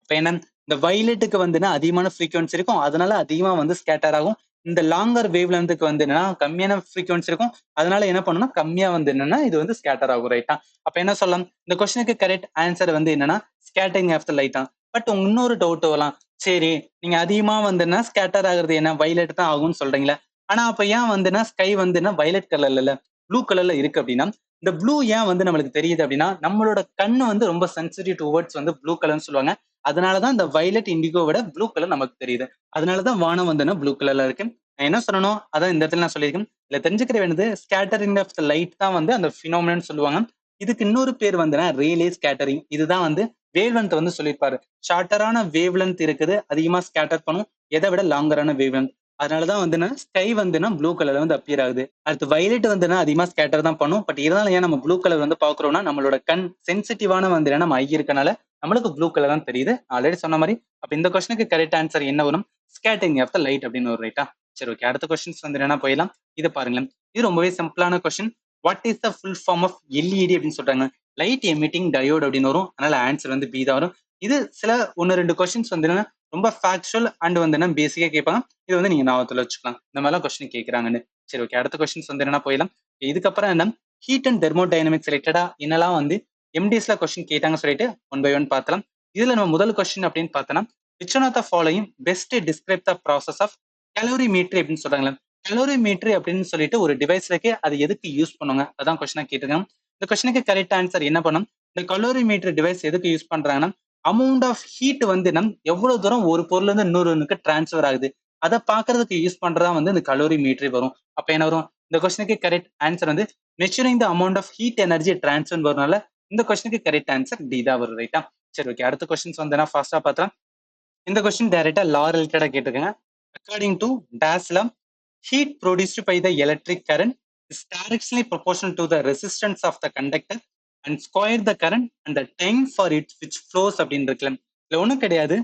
இப்ப என்ன இந்த வயலட்டுக்கு வந்து அதிகமான ஃப்ரீக்வன்சி இருக்கும், அதனால அதிகமா வந்து ஸ்கேட்டர் ஆகும். இந்த லாங்கர் வேவ் லென்த்துக்கு வந்து என்னன்னா கம்மியான ஃப்ரீக்வன்சி இருக்கும், அதனால என்ன பண்ணணும்னா கம்மியா வந்து என்னன்னா இது வந்து ஸ்கேட்டர் ஆகும். ரைட்டா? அப்ப என்ன சொல்லலாம், இந்த கொஸ்டினுக்கு கரெக்ட் ஆன்சர் வந்து என்னன்னா ஸ்கேட்டரிங் ஆஃப் த லைட் தான். பட் இன்னொரு டவுட் வரலாம். சரி, நீங்க அதிகமா வந்துன்னா ஸ்கேட்டர் ஆகுறது என்ன வயலட் தான் ஆகும்னு சொல்றீங்களா? ஆனா அப்ப ஏன் வந்துன்னா ஸ்கை வந்துன்னா வயலட் கலர்ல இல்ல ப்ளூ கலர்ல இருக்கு அப்படின்னா இந்த ப்ளூ ஏன் வந்து நம்மளுக்கு தெரியுது அப்படின்னா நம்மளோட கண்ணு வந்து ரொம்ப சென்சிட்டிவ் டுவர்ட்ஸ் வந்து ப்ளூ கலர்னு சொல்லுவாங்க. அதனாலதான் இந்த வயலட் இண்டிகோ விட ப்ளூ கலர் நமக்கு தெரியுது. அதனாலதான் வானம் வந்து ப்ளூ கலர்ல இருக்கு. நான் என்ன சொல்லணும் அதான் இந்த இடத்துல நான் சொல்லியிருக்கேன். இல்ல தெரிஞ்சுக்கிற வேண்டியது ஸ்கேட்டரிங் ஆஃப் த லைட் தான் வந்து அந்த பினாமினன் சொல்லுவாங்க. இதுக்கு இன்னொரு பேர் வந்து ரேலே ஸ்கேட்டரிங். இதுதான் வந்து வேவ் லென்த் வந்து சொல்லியிருப்பாரு. ஷார்ட்டரான வேவ் லென்த் இருக்குது, அதிகமா ஸ்கேட்டர் பண்ணும். எதை விட லாங்கரான வேவ் லென்த். அதனாலதான் வந்து ஸ்கை வந்து ப்ளூ கலர்ல வந்து அப்பியர் ஆகுது. அடுத்து வயலட் வந்து அதிகமா ஸ்கேட்டர் தான் பண்ணும். பட் இருந்தாலும் ஏன் நம்ம ப்ளூ கலர் வந்து பாக்குறோம்னா நம்மளோட கண் சென்சிட்டிவான வந்து நம்ம ஐ இருக்கனால நம்மளுக்கு ப்ளூ கலர் தான் தெரியுது. ஆல்ரெடி சொன்ன மாதிரி. அப்ப இந்த கொஸ்டினுக்கு கரெக்ட் ஆன்சர் என்ன வரும், ஸ்கேட்டரிங் ஆஃப் த லைட் அப்படின்னு ஒரு. ரைட்டா? சரி, ஓகே. அடுத்த கொஸ்டின்ஸ் வந்து என்ன போயிடலாம். இது பாருங்களேன். இது ரொம்பவே சிம்பிளான question. What is the full form of LED அப்படின்னு சொல்றாங்க. லைட் எமிட்டிங் டயோட் அப்படின்னு வரும். அதனால ஆன்சர் வந்து பி தான் வரும். இது சில ஒன்னு ரெண்டு கொஸ்டின்ஸ் வந்து ரொம்ப ஃபேக்சுவல் அண்ட் வந்து பேசிக்கா கேட்பாங்க. இது வந்து நீங்க ஞாபகத்துல வச்சுக்கலாம். இந்த மாதிரிலாம் கொஸ்டின் கேட்கறாங்கன்னு. சரி, ஓகே. அடுத்த கொஸ்டின்ஸ் வந்து என்ன போயிடலாம். இதுக்கப்புறம் என்ன ஹீட் அண்ட் தெர்மோடைனமிக்ஸ் ரிலேட்டடா என்னெல்லாம் வந்து எம்டிஎஸ்ல கொஸ்டின் கேட்டாங்க சொல்லிட்டு ஒன் பை ஒன் பார்த்தலாம். இதுல நம்ம முதல் கொஸ்டின் அப்படின்னு பார்த்தோம்னா which one of the following best describe the process of calorimetry அப்படின்னு சொல்றாங்களே. கலோரிமீட்டரி அப்படின்னு சொல்லிட்டு ஒரு டிவைஸ் இருக்கு, அது எதுக்கு யூஸ் பண்ணுவாங்க அதான் கொஸ்டினா கேட்டிருக்காங்க. இந்த கொஸ்டினுக்கு கரெக்ட் ஆன்சர் என்ன பண்ணும், இந்த கலோரிமீட்டர் டிவைஸ் எதுக்கு யூஸ் பண்றாங்கன்னா அமௌண்ட் ஆஃப் ஹீட் வந்து எவ்வளவு தூரம் ஒரு பொருள்ல இருந்து இன்னொருக்கு டிரான்ஸ்ஃபர் ஆகுது அதை பாக்குறதுக்கு யூஸ் பண்றதா வந்து இந்த கலோரிமீட்டரி வரும். அப்ப என்ன வரும், இந்த கொஸ்டினுக்கு கரெக்ட் ஆன்சர் வந்து measuring the amount of heat energy transfer வரனால இந்த கொஸ்டினுக்கு கரெக்ட் ஆன்சர் டி தான் வரும். ரைட்டா? சரி, ஓகே. அடுத்த கொஸ்டின்ஸ் வந்து நான் ஃபாஸ்டா பார்த்தேன். இந்த கொஸ்டின் டைரக்டா லா ரிலேட்டடா கேட்டிருக்கேன். According to this law heat produced by the electric current is directly proportional to the resistance of the conductor and square the current and the time for it which flows அப்படின்னு இருக்கலாம். இதுல ஒண்ணும் கிடையாது.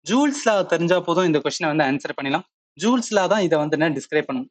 Joules லா தெரிஞ்சா போதும் இந்த கொஸ்டினை வந்து ஆன்சர் பண்ணிடலாம். ஜூல்ஸ் லா தான் இதை வந்து நான் டிஸ்கிரைப் பண்ணும்.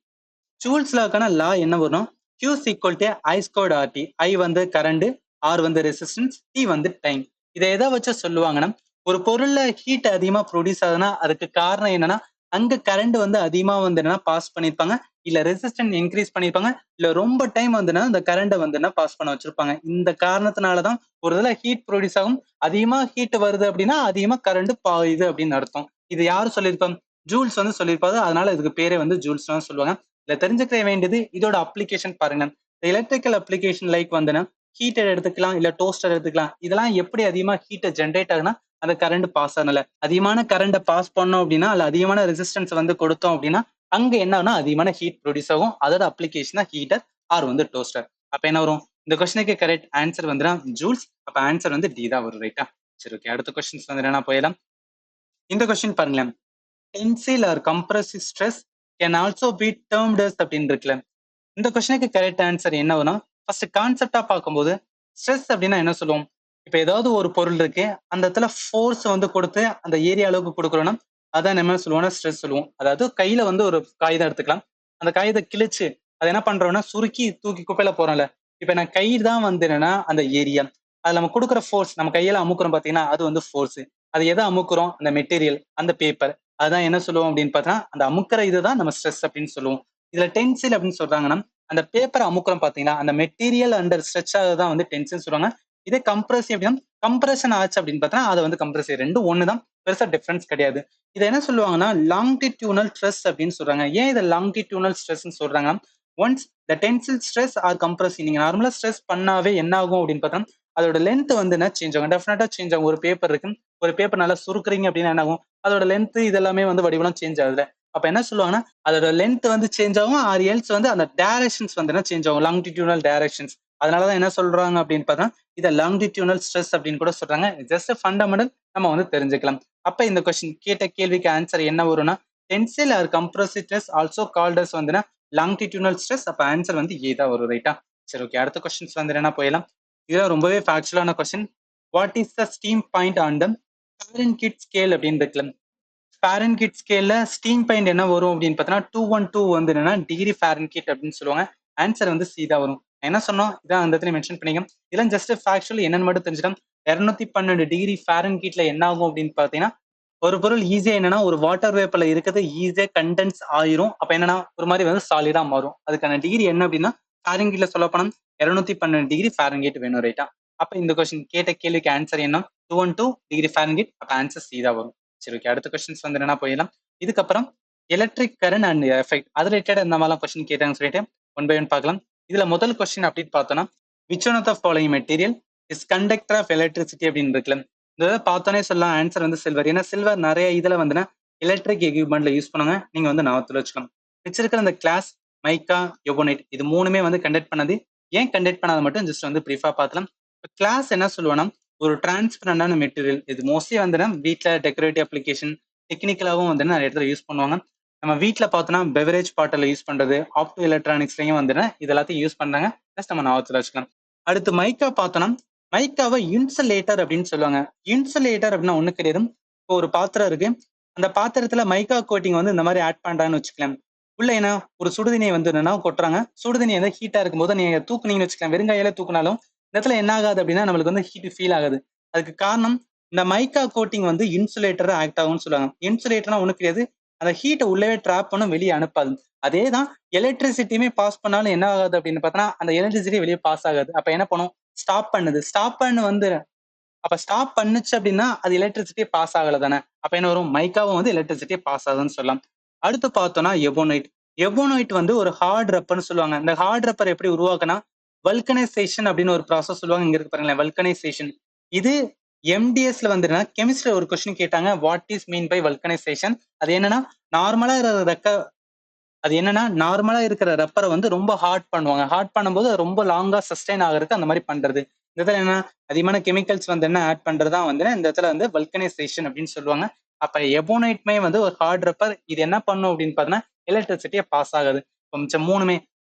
ஜூல்ஸ் லாக்கான லா என்ன வரும்? Q is equal to I squared RT. I வந்து கரண்ட், R வந்து ரெசிஸ்டன்ஸ், T வந்து டைம். இதை எதை வச்சு சொல்லுவாங்கன்னா, ஒரு பொருள்ல ஹீட் அதிகமா ப்ரொடியூஸ் ஆகுதுன்னா அதுக்கு காரணம் என்னன்னா, அங்க கரண்ட் வந்து அதிகமா வந்து என்னன்னா பாஸ் பண்ணிருப்பாங்க, இல்ல ரெசிஸ்டன்ஸ் இன்க்ரீஸ் பண்ணிருப்பாங்க, இல்ல ரொம்ப டைம் வந்துன்னா அந்த கரண்ட்டை வந்து பாஸ் பண்ண வச்சிருப்பாங்க. இந்த காரணத்தினாலதான் ஒரு இதுல ஹீட் ப்ரொடியூஸ் ஆகும். அதிகமா ஹீட் வருது அப்படின்னா அதிகமா கரண்ட் பாயுது அப்படின்னு அர்த்தம். இது யாரு சொல்லியிருப்பாங்க? ஜூல்ஸ் வந்து சொல்லியிருப்பாரு. அதனால இதுக்கு பேரே வந்து ஜூல்ஸ் தான் சொல்லுவாங்க. இதை தெரிஞ்சுக்க வேண்டியது இதோட அப்ளிகேஷன் பாருங்க. எலக்ட்ரிக்கல் அப்ளிகேஷன் லைக் வந்துன்னா ஹீட்டர் எடுத்துக்கலாம், இல்ல டோஸ்டர் எடுத்துக்கலாம். இதெல்லாம் எப்படி அதிகமா ஹீட்டை ஜென்ரேட் ஆகுனா அந்த கரண்ட் பாஸ் ஆகல. அதிகமான கரண்ட்டை பாஸ் பண்ணோம் அப்படின்னா, அல்ல அதிகமான ரெசிஸ்டன்ஸ் வந்து கொடுத்தோம் அப்படின்னா அங்க என்ன ஆகுனா அதிகமான ஹீட் ப்ரொடியூஸ் ஆகும். அதோட அப்ளிகேஷன் தான் ஹீட்டர் ஆர் வந்து டோஸ்டர். அப்ப என்ன வரும்? இந்த கொஸ்டினுக்கு கரெக்ட் ஆன்சர் வந்துன்னா ஜூல்ஸ். அப்ப ஆன்சர் வந்து டி தான் வரும். ரைட்டா? சரி, ஓகே. அடுத்த கொஸ்டின்ஸ் வந்து என்ன போயிடலாம். இந்த கொஸ்டின் பாருங்களேன். Tensile or compressive stress can also be termed as அப்படின்னு இருக்குல்ல. இந்த கொஸ்டினுக்கு கரெக்ட் ஆன்சர் என்ன வரும்? ஃபர்ஸ்ட் கான்செப்டா பார்க்கும்போது ஸ்ட்ரெஸ் அப்படின்னா என்ன சொல்லுவோம்? இப்ப ஏதாவது ஒரு பொருள் இருக்கு, அந்த இடத்துல ஃபோர்ஸ் வந்து கொடுத்து அந்த ஏரியா அளவுக்கு கொடுக்குறோம்னா அதான் நம்ம சொல்லுவோம்னா ஸ்ட்ரெஸ் சொல்லுவோம். அதாவது கையில வந்து ஒரு காகிதம் எடுத்துக்கலாம், அந்த காகிதத்தை கிழிச்சு அதை என்ன பண்றோம்னா சுருக்கி தூக்கி குப்பையில போறோம்ல. இப்ப நான் கை தான் வந்து என்னன்னா அந்த ஏரியா, அதுல நம்ம கொடுக்குற ஃபோர்ஸ், நம்ம கையில அமுக்குறோம் பாத்தீங்கன்னா அது வந்து ஃபோர்ஸ். அது எதை அமுக்குறோம்? அந்த மெட்டீரியல், அந்த பேப்பர். அதான் என்ன சொல்லுவோம் அப்படின்னு பார்த்தா அந்த அமுக்கிற இதுதான் நம்ம ஸ்ட்ரெஸ் அப்படின்னு சொல்லுவோம். இதுல டென்சில் அப்படின்னு சொல்றாங்கன்னா அந்த பேப்பரை அமுக்குறோம் பாத்தீங்களா, அந்த மெட்டீரியல் அண்டர் ஸ்ட்ரெச் ஆகுதான் வந்து டென்ஷன் சொல்லுவாங்க. இதே கம்ப்ரஸ் அப்படின்னா கம்ப்ரஷன் ஆச்சு அப்படின்னு பார்த்தா அது வந்து கம்ப்ரஸ். ரெண்டும் ஒண்ணுதான், பெருசா டிஃபரன்ஸ் கிடையாது. இதை என்ன சொல்லுவாங்கன்னா லாங்கிடியூனல் ஸ்ட்ரெஸ் அப்படின்னு சொல்றாங்க. ஏன் இதை லாங்கிடியூனல் ஸ்ட்ரெஸ் சொல்றாங்க? Once the tensile stress R compress, நீங்க நார்மலா ஸ்ட்ரெஸ் பண்ணாவே என்ன ஆகும் அப்படின்னு பார்த்தா அதோட லென்த் வந்து என்ன சேஞ்ச் ஆகும்? டெஃபினட்டா சேஞ்ச் ஆகும். ஒரு பேப்பர் இருக்கு, ஒரு பேப்பர் நல்லா சுருக்குறீங்க அப்படின்னா என்ன ஆகும்? அதோட லென்த் இதெல்லாமே வந்து வடிவெல்லாம் சேஞ்ச் ஆகுதுல. அப்ப என்ன சொல்லுவாங்கன்னா அதோட லென்த் வந்து சேஞ்ச் ஆகும், ஆர் எல்ஸ் வந்து அந்த டைரக்ஷன்ஸ் வந்து என்ன சேஞ்ச் ஆகும்? Longitudinal directions. அதனாலதான் என்ன சொல்றாங்க அப்படின்னு பார்த்தா இதை லாங்கிடியூனல் ஸ்ட்ரெஸ் அப்படின்னு கூட சொல்றாங்க. ஜஸ்ட் ஃபண்டமெண்டல் நம்ம வந்து தெரிஞ்சுக்கலாம். அப்ப இந்த கொஸ்டின் கேட்ட கேள்விக்கு ஆன்சர் என்ன வரும்னா tensile or compressive stress also called as வந்து லாங்கிடியூனல் ஸ்ட்ரெஸ். அப்ப ஆன்சர் வந்து ஏ தான் வரும். ரைட்டா? சரி, ஓகே. அடுத்த கொஸ்டின்ஸ் வந்து என்ன போயிடலாம். இதெல்லாம் ரொம்பவே ஃபேக்சுவலான question. What is the steam point on the Fahrenheit scale அப்படின்னு இருக்குல்ல. ஃபாரன்ஹீட் ஸ்கேல்ல ஸ்டீம் பாயிண்ட் என்ன வரும் அப்படின்னு பார்த்தீங்கன்னா 212 வந்து என்னன்னா டிகிரி ஃபாரன்ஹீட் அப்படின்னு சொல்லுவாங்க. ஆன்சர் வந்து சி தான் வரும். என்ன சொன்னோம் இதான் அந்த இடத்துல மென்ஷன் பண்ணிக்கோங்க. இதெல்லாம் ஜஸ்ட் ஃபேக்சுவல் என்னன்னு மட்டும் தெரிஞ்சுக்கலாம். 212 டிகிரி ஃபாரன்ஹீட்ல என்ன ஆகும் அப்படின்னு பார்த்தீங்கன்னா ஒரு பொருள் ஈஸியா என்னன்னா ஒரு வாட்டர் வேப்பர்ல இருக்கிறது ஈஸியா கண்டென்ஸ் ஆயிரும். அப்ப என்னன்னா ஒரு மாதிரி வந்து சாலிடா மாறும். அதுக்கான டிகிரி என்ன அப்படின்னா ஃபாரன்ஹீட்ல சொல்ல போனா 212 டிகிரி ஃபாரன்ஹீட் வேணும். ரைட்டா? அப்ப இந்த கொஸ்டின் கேட்ட கேள்விக்கு ஆன்சர் என்ன? 212 டிகிரி ஃபாரன்ஹீட். அப்ப ஆன்சர் சி தான் வரும். சரி, ஓகே. அடுத்த கொஸ்டின்ஸ் வந்து என்ன போயிடலாம். இதுக்கப்புறம் எலக்ட்ரிக் கரண்ட் அண்ட் எஃபெக்ட் அது ரிலேட்டட் இந்த மாதிரிலாம் கொஸ்டின் கேட்டாங்கன்னு சொல்லிட்டு ஒன் பை ஒன் பார்க்கலாம். இதுல முதல் கொஸ்டின் அப்படின்னு பார்த்தோம்னா which one of the following material is conductor of electricity அப்படின்னு இருக்குல்ல. இந்த பார்த்தோன்னே சொல்லலாம் ஆன்சர் வந்து சில்வர். ஏன்னா சில்வர் நிறைய இதுல வந்துன்னா எலக்ட்ரிக் எக்யூப்மெண்ட்ல யூஸ் பண்ணுவாங்க. நீங்க வந்து ஞாபகத்துல வச்சுக்கணும். வச்சிருக்கிற இந்த கிளாஸ், மைக்கா, எபோனைட் இது மூணுமே வந்து கண்டக்ட் பண்ணது. ஏன் கண்டக்ட் பண்ணாத மட்டும் ஜஸ்ட் வந்து ப்ரீஃபா பார்க்கலாம். கிளாஸ் என்ன சொல்லுவோம்னா ஒரு டிரான்ஸ்பரண்டான மெட்டீரியல். இது மோஸ்ட்லி வந்து வீட்டில் டெக்கரேட்டிவ் அப்ளிகேஷன் டெக்னிக்கலாகவும் வந்து நிறைய இடத்துல யூஸ் பண்ணுவாங்க. நம்ம வீட்டில் பார்த்தோன்னா பெவரேஜ் பாட்டில் யூஸ் பண்றது, ஆப்டோ எலக்ட்ரானிக்ஸ்லையும் வந்து இது எல்லாத்தையும் யூஸ் பண்றாங்க. ஜஸ்ட் நம்ம ஞாபகத்தில் வச்சுக்கலாம். அடுத்து மைக்கா பார்த்தோன்னா மைக்காவை இன்சுலேட்டர் அப்படின்னு சொல்லுவாங்க. இன்சுலேட்டர் அப்படின்னா ஒண்ணு கிடையாது. இப்போ ஒரு பாத்திரம் இருக்கு, அந்த பாத்திரத்துல மைக்கா கோட்டிங் வந்து இந்த மாதிரி ஆட் பண்றாங்கன்னு வச்சுக்கலாம். உள்ள ஏன்னா ஒரு சுடுதண்ணியை வந்து என்னன்னா கொட்டுறாங்க. சுடுதண்ணி வந்து ஹீட்டா இருக்கும்போது நீங்க தூக்குனீங்கன்னு வச்சுக்கலாம், வெறுங்காயில தூக்குனாலும் இந்த இடத்துல என்ன ஆகாது அப்படின்னா நம்மளுக்கு வந்து ஹீட் ஃபீல் ஆகுது. அதுக்கு காரணம் இந்த மைக்கா கோட்டிங் வந்து இன்சுலேட்டர் ஆக்ட் ஆகும்னு சொல்லுவாங்க. இன்சுலேட்டர்னா ஒண்ணு கிடையாது, அந்த ஹீட்டை உள்ளவே ட்ராப் பண்ணும், வெளியே அனுப்பாது. அதே தான் எலக்ட்ரிசிட்டியுமே பாஸ் பண்ணாலும் என்ன ஆகாது அப்படின்னு பார்த்தோன்னா அந்த எலக்ட்ரிசிட்டி வெளியே பாஸ் ஆகாது. அப்ப என்ன பண்ணும்? ஸ்டாப் பண்ணுது. ஸ்டாப் பண்ணு வந்து அப்ப ஸ்டாப் பண்ணுச்சு அப்படின்னா அது எலக்ட்ரிசிட்டியே பாஸ் ஆகல தானே. அப்ப என்ன வரும்? மைக்காவும் வந்து எலக்ட்ரிசிட்டியே பாஸ் ஆகுதுன்னு சொல்லலாம். அடுத்து பார்த்தோம்னா எபோனைட். எபோனைட் வந்து ஒரு ஹார்ட் ரப்பர்னு சொல்லுவாங்க. இந்த ஹார்ட் ரப்பர் எப்படி உருவாக்குனா வல்கனைசேஷன் அப்படின்னு ஒரு ப்ராசஸ் சொல்லுவாங்க. இங்க இருக்கு பாருங்களேன், வல்கனைசேஷன். இது எம்டிஎஸ்ல வந்து கெமிஸ்ட்ரி ஒரு கொஸ்டின் கேட்டாங்க, what is mean by vulcanization. அது என்னன்னா நார்மலா அது என்னன்னா நார்மலா இருக்கிற ரப்பரை வந்து ரொம்ப ஹார்ட் பண்ணுவாங்க. ஹார்ட் பண்ணும்போது ரொம்ப லாங்கா சஸ்டைன் ஆகிறதுக்கு அந்த மாதிரி பண்றது. இந்த இடத்துல என்ன அதிகமான கெமிக்கல்ஸ் வந்து என்ன ஆட் பண்றதா வந்து இந்த இடத்துல வந்து வல்கனைசேஷன் அப்படின்னு சொல்லுவாங்க. அப்ப எபோனைட்மே வந்து ஒரு ஹார்ட் ரப்பர். இது என்ன பண்ணும் அப்படின்னு பார்த்தோன்னா எலக்ட்ரிசிட்டியை பாஸ் ஆகுது. இப்போ மிச்சம் மூணுமே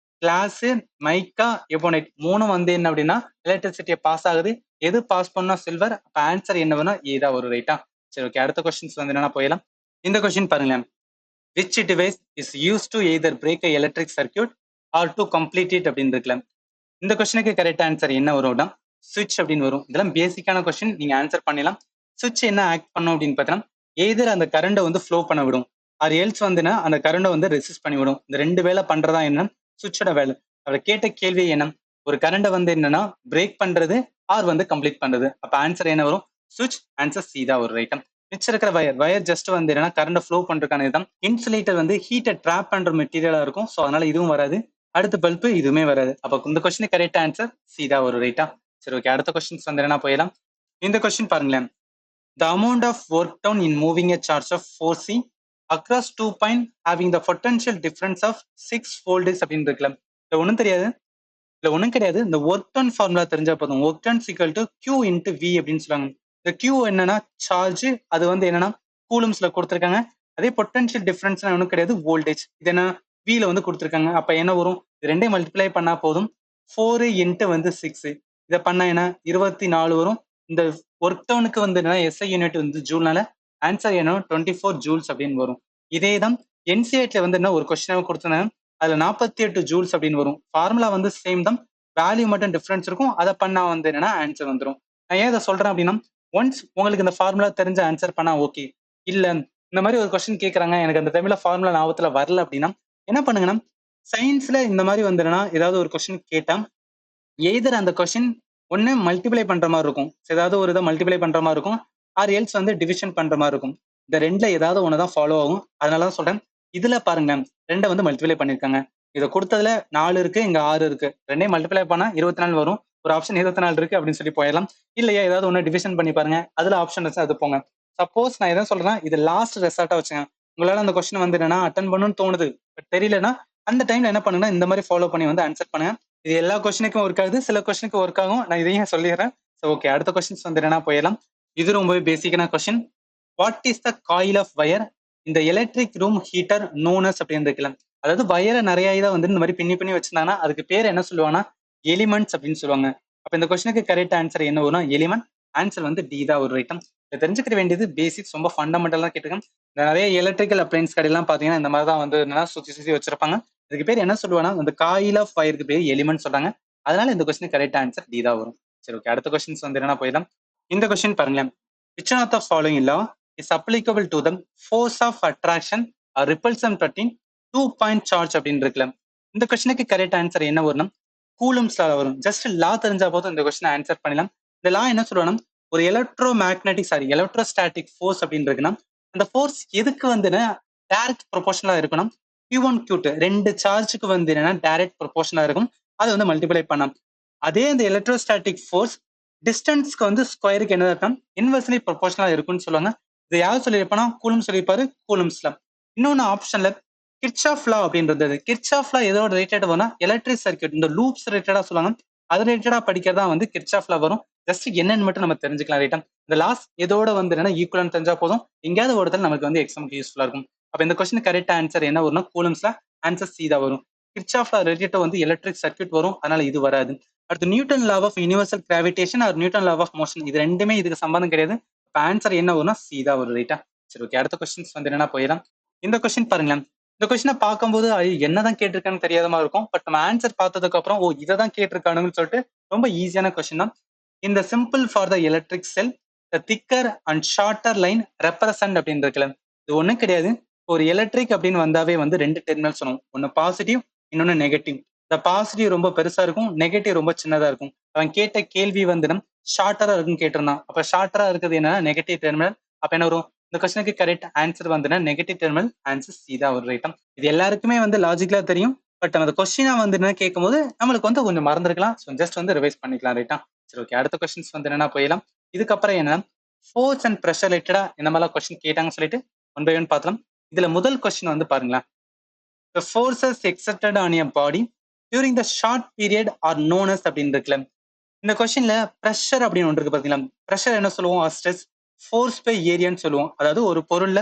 கிளாஸ், மைக்கா, எபோனைட் 3 வந்து என்ன அப்படின்னா எலக்ட்ரிசிட்டியை பாஸ் ஆகுது. எது பாஸ் பண்ணா சில்வர்? அப்ப ஆன்சர் என்ன வேணும்? ஏ தான் வரும். ரைட்டா? சரி, ஓகே. அடுத்த கொஸ்டின்ஸ் வந்து என்னன்னா போயிடலாம். இந்த கொஸ்டின் பாருங்களேன். which device is used to either break a electric circuit or to complete it அப்படின்னு இருக்குல்ல. இந்த கொஸ்டினுக்கு கரெக்ட் ஆன்சர் என்ன வரும்னா சுவிட்ச் அப்படின்னு வரும். இதெல்லாம் பேசிக்கான கொஸ்டின், நீங்க ஆன்சர் பண்ணலாம். சுவிட்ச் என்ன ஆக்ட் பண்ணும் அப்படின்னு பார்த்தீங்கன்னா எய்தர் அந்த கரண்டை வந்து ஃப்ளோ பண்ண விடும், ஆர் எல்ஸ் வந்துன்னா அந்த கரண்டை வந்து ரெசிஸ்ட் பண்ணி விடும். இந்த ரெண்டு வேலை பண்றதா என்ன சுவிட்சோட வேலை. அவர் கேட்ட கேள்வி என்ன, ஒரு கரண்டை வந்து என்னன்னா பிரேக் பண்றது ஆர் வந்து கம்ப்ளீட் பண்றது. அப்ப ஆன்சர் என்ன வரும்? சுவிட்ச். ஆன்சர் சி தான் ஒரு ரைட்டம். மிச்சம் இருக்கிற வயர் ஜஸ்ட் வந்து என்னன்னா கரண்ட் ஃப்ளோ பண்றதுக்கான இதுதான். இன்சுலேட்டர் வந்து ஹீட்டை ட்ராப் பண்ற மெட்டீரியலா இருக்கும். ஸோ அதனால இதுவும் வராது. அடுத்த பல்பு இதுவுமே வராது. அப்ப இந்த கொஸ்டின் கரெக்ட் ஆன்சர் சி தான் ஒரு ரைட்டா? சரி, ஓகே. அடுத்த கொஸ்டின்ஸ் வந்து என்ன போயிடலாம். இந்த கொஸ்டின் பாருங்களேன். The amount of work done in moving a charge of 4C across 2 point having the potential difference of 6 volts அப்படின்னு இருக்கலாம். இது ஒன்றும் தெரியாது, இல்ல ஒன்றும் கிடையாது. இந்த ஒர்க் டன் ஃபார்முலா தெரிஞ்சா போதும். Work done equal to Q into V அப்படின்னு சொல்லுவாங்க. இந்த கியூ என்னன்னா சார்ஜ், அது வந்து என்னன்னா கூலம்ஸ்ல கொடுத்துருக்காங்க. அதே பொட்டன்ஷியல் டிஃபரன்ஸ் ஒன்றும் கிடையாது, வோல்டேஜ். இது என்ன வில வந்து கொடுத்துருக்காங்க. அப்ப என்ன வரும்? இது ரெண்டையும் மல்டிப்ளை பண்ணா போதும். 4 இன்ட்டு வந்து 6, இதை பண்ணா என்ன 24 வரும். இந்த ஒர்க் டவுனுக்கு வந்து என்ன எஸ்ஐ யூனிட் வந்து ஜூல்னால ஆன்சர் என்ன 24 ஜூல்ஸ் அப்படின்னு வரும். இதே தான் என்சிஐடில வந்து என்ன ஒரு கொஸ்டினாக கொடுத்துருந்தாங்க. அதுல 48 ஜூல்ஸ் அப்படின்னு வரும். ஃபார்முலா வந்து சேம் தான், வேல்யூ மட்டும் டிஃபரன்ஸ் இருக்கும். அதை பண்ணா வந்து என்னன்னா ஆன்சர் வந்துடும். நான் ஏன் இதை சொல்றேன் அப்படின்னா ஒன்ஸ் உங்களுக்கு இந்த ஃபார்முலா தெரிஞ்ச ஆன்சர் பண்ணா ஓகே. இல்ல இந்த மாதிரி ஒரு கொஸ்டின் கேட்கறாங்க, எனக்கு அந்த டைம்ல ஃபார்முலா ஞாபகத்துல வரல அப்படின்னா என்ன பண்ணுங்கன்னா சயின்ஸ்ல இந்த மாதிரி வந்துடுன்னா ஏதாவது ஒரு கொஸ்டின் கேட்டா எய்தர் அந்த கொஸ்டின் ஒன்னு மல்டிப்ளை பண்ற மாதிரி இருக்கும், ஏதாவது ஒரு இதை மல்டிப்ளை பண்ற மாதிரி இருக்கும், ஆர் எல்ஸ் வந்து டிவிஷன் பண்ற மாதிரி இருக்கும். இந்த ரெண்டுல ஏதாவது ஒண்ணுதான் ஃபாலோ ஆகும். அதனாலதான் சொல்றேன். இதுல பாருங்க ரெண்டை வந்து மல்டிப்ளை பண்ணிருக்காங்க. இதை கொடுத்ததுல 4 இருக்கு, இங்க 6 இருக்கு. ரெண்டையும் மல்டிப்ளை பண்ணா 24 வரும். ஒரு ஆப்ஷன் 24 இருக்கு அப்படின்னு சொல்லி போயிடலாம். இல்லையா ஏதாவது ஒண்ணு டிவிஷன் பண்ணி பாருங்க, அதுல ஆப்ஷன் வச்சு அது போங்க. சப்போஸ் நான் எதாவது சொல்றேன், இது லாஸ்ட் ரெசார்ட்டா வச்சுங்க. உங்களால அந்த கொஸ்டின் வந்து என்னன்னா அட்டன் பண்ணணும்னு தோணுது, பட் தெரியலன்னா அந்த டைம்ல என்ன பண்ணுங்கன்னா இந்த மாதிரி ஃபாலோ பண்ணி வந்து ஆன்சர் பண்ணுங்க. இது எல்லா கொஸ்டினுக்கும் ஒர்க் ஆகுது, சில கொஸ்டினுக்கு ஒர்க் ஆகும். நான் இதையும் சொல்லிடுறேன். ஓகே, அடுத்த கொஸ்டின்ஸ் வந்து என்னன்னா போயிடலாம். இது ரொம்பவே பேசிக்கான question. What is the coil of wire இந்த எலக்ட்ரிக் ரூம் ஹீட்டர் நோனஸ் அப்படின்னு இருக்கலாம். அதாவது வயரை நிறைய இதை வந்து இந்த மாதிரி பின்னி பின்னி வச்சிருந்தாங்கன்னா அதுக்கு பேர் என்ன சொல்லுவாங்கன்னா எலிமெண்ட்ஸ் அப்படின்னு சொல்லுவாங்க. அப்ப இந்த கொஸ்டினுக்கு கரெக்ட் ஆன்சர் என்ன வரும்னா எலிமெண்ட். ஆன்சர் வந்து டி தான் ஒரு ரைட்டம். இதை தெரிஞ்சுக்க வேண்டியது பேசிக்ஸ், ரொம்ப ஃபண்டமெண்டலா கேட்டுருக்கேன். நிறைய எலக்ட்ரிக்கல் அப்ளைன்ஸ் கடையெல்லாம் பாத்தீங்கன்னா இந்த மாதிரி தான் வந்து என்னன்னா சுத்தி சுத்தி வச்சிருப்பாங்க. இதுக்கு பேர் என்ன சொல்லுவாங்கன்னா அந்த காயில் ஆஃப் ஃபயருக்கு பேர் எலிமெண்ட் சொல்றாங்க. அதனால இந்த கொஸ்டின் கரெக்ட் ஆன்சர் டி தான் வரும். சரி, ஓகே. அடுத்த கொஸ்டின்ஸ் வந்து என்னன்னா போயிடலாம். இந்த கொஸ்டின் பாருங்களேன். which one of the following law is applicable to the force of attraction or repulsion between 2 point charge அப்படின்னு இருக்குல்ல. இந்த கொஸ்டினுக்கு கரெக்ட் ஆன்சர் என்ன வரும்னா கூலம்ஸ் லா வரும். ஜஸ்ட் லா தெரிஞ்சா போதும் இந்த கொஸ்டின் ஆன்சர் பண்ணலாம். இந்த லா என்ன சொல்லுவாங்கன்னா ஒரு எலக்ட்ரோஸ்டாட்டிக் ஃபோர்ஸ் அப்படின்னு இருக்குன்னா அந்த ஃபோர்ஸ் எதுக்கு வந்து டைரக்ட் ப்ரொபோர்ஷனலா இருக்கணும். Q1 Q2 ரெண்டு சார்ஜுக்கு வந்து என்னன்னா டைரக்ட் ப்ரொபோர்ஷனலா இருக்கும். அதை வந்து மல்டிப்ளை பண்ணலாம். அதே இந்த எலக்ட்ரோஸ்டாட்டிக் ஃபோர்ஸ் டிஸ்டன்ஸ்க்கு வந்து ஸ்கொயருக்கு என்ன இருக்கும் இன்வெர்ஸ்லி ப்ரொபோர்ஷனலா இருக்கும்னு சொல்லுவாங்க. இது யார் சொல்லியிருப்பானா கூலும் சொல்லியிருப்பாரு, கூலும்ஸ்ல. இன்னொன்னு ஆப்ஷன்ல கிர்ச்சாஃப் லா அப்படின்றது. கிர்ச்சாஃப் லா எதோட ரிலேட்டட் வரும்னா எலக்ட்ரிக் சர்க்யூட், இந்த லூப்ஸ் ரிலேட்டடா சொல்லுவாங்க. அது ரிலேட்டடா படிக்கிறதா வந்து கிர்ச்சாஃப் லா வரும். ஜஸ்ட் என்னன்னு மட்டும் நம்ம தெரிஞ்சுக்கலாம் ரைட்டா. இந்த லாஸ் எதோட வந்து என்னன்னா ஈக்குவலன் தெரிஞ்சா போதும், எங்கேயாவது ஒரு இடத்துல நமக்கு வந்து எக்ஸாமுக்கு யூஸ்ஃபுல்லா இருக்கும். அப்ப இந்த கொஸ்டின் கரெக்ட் ஆன்சர் என்ன வரும்னா கூலம்ஸ்ல. ஆன்சர் சி தான் வரும். கிர்ச்சாஃப் லா ரிலேட்டட் வந்து எலக்ட்ரிக் சர்க்யூட் வரும், அதனால இது வராது. அடுத்து Newton law of universal gravitation or Newton law of motion, இது ரெண்டுமே இதுக்கு சம்பந்தம் கிடையாது. அப்ப ஆன்சர் என்ன வரும்னா சி தான் வரும் ரைட்டா. சரி, ஓகே. அடுத்த கொஸ்டின்ஸ் வந்து என்னன்னா போயிடலாம். இந்த கொஸ்டின் பாருங்களேன். இந்த கொஸ்டினை பார்க்கும்போது என்னதான் கேட்டிருக்கான்னு தெரியாத மாதிரி இருக்கும். பட் நம்ம ஆன்சர் பார்த்ததுக்கு அப்புறம் ஓ இதை தான் கேட்டிருக்கானுன்னு சொல்லிட்டு ரொம்ப ஈஸியான கொஸ்டின் தான். இந்த simple for the electric cell the thicker and shorter line represent அப்படின்னு இருக்குல்ல. இது ஒன்றும் கிடையாது. ஒரு எலக்ட்ரிக் அப்படின்னு வந்தாவே வந்து ரெண்டு டெர்மினல் சொல்லணும். ஒன்னு பாசிட்டிவ், இன்னொன்னு நெகட்டிவ். இந்த பாசிட்டிவ் ரொம்ப பெருசா இருக்கும், நெகட்டிவ் ரொம்ப சின்னதா இருக்கும். அவன் கேட்ட கேள்வி வந்து ஷார்ட்டரா இருக்குன்னு கேட்டிருந்தான். அப்ப ஷார்ட்டரா இருக்குது என்னன்னா நெகட்டிவ் டெர்மினல். அப்ப என்ன வரும்? இந்த கொஸ்டினுக்கு கரெக்ட் ஆன்சர் வந்து நெகட்டிவ் டெர்மினல். ஆன்சர் சி தான் ஒரு ரைட்டம். இது எல்லாருக்குமே வந்து லாஜிக்கலா தெரியும். பட் அந்த கொஸ்டினா வந்து என்ன கேட்கும் போது நம்மளுக்கு வந்து கொஞ்சம் மறந்துருக்கலாம். ஸோ ஜஸ்ட் வந்து ரிவைஸ் பண்ணிக்கலாம் ரைட்டா. சரி, ஓகே. அடுத்த கொஸ்டின்ஸ் வந்து என்னன்னா போயிடலாம். இதுக்கப்புறம் என்ன ஃபோர்ஸ் அண்ட் ப்ரெஷர் ரிலேட்டடா இந்த மாதிரிலாம் கொஸ்டின் கேட்டாங்கன்னு சொல்லிட்டு ஒன் பை ஒன் பார்த்தலாம். இதுல முதல் கொஸ்டின் வந்து பாருங்களேன். The forces exerted on a body during the short period are known as அப்படின்னு இருக்குல்ல. இந்த கொஸ்டின்ல ப்ரெஷர் அப்படின்னு ஒன்று இருக்கு பாத்தீங்களா. ப்ரெஷர் என்ன சொல்லுவோம்? ஸ்ட்ரெஸ். ஃபோர்ஸ் பை ஏரியான்னு சொல்லுவோம். அதாவது ஒரு பொருள்ல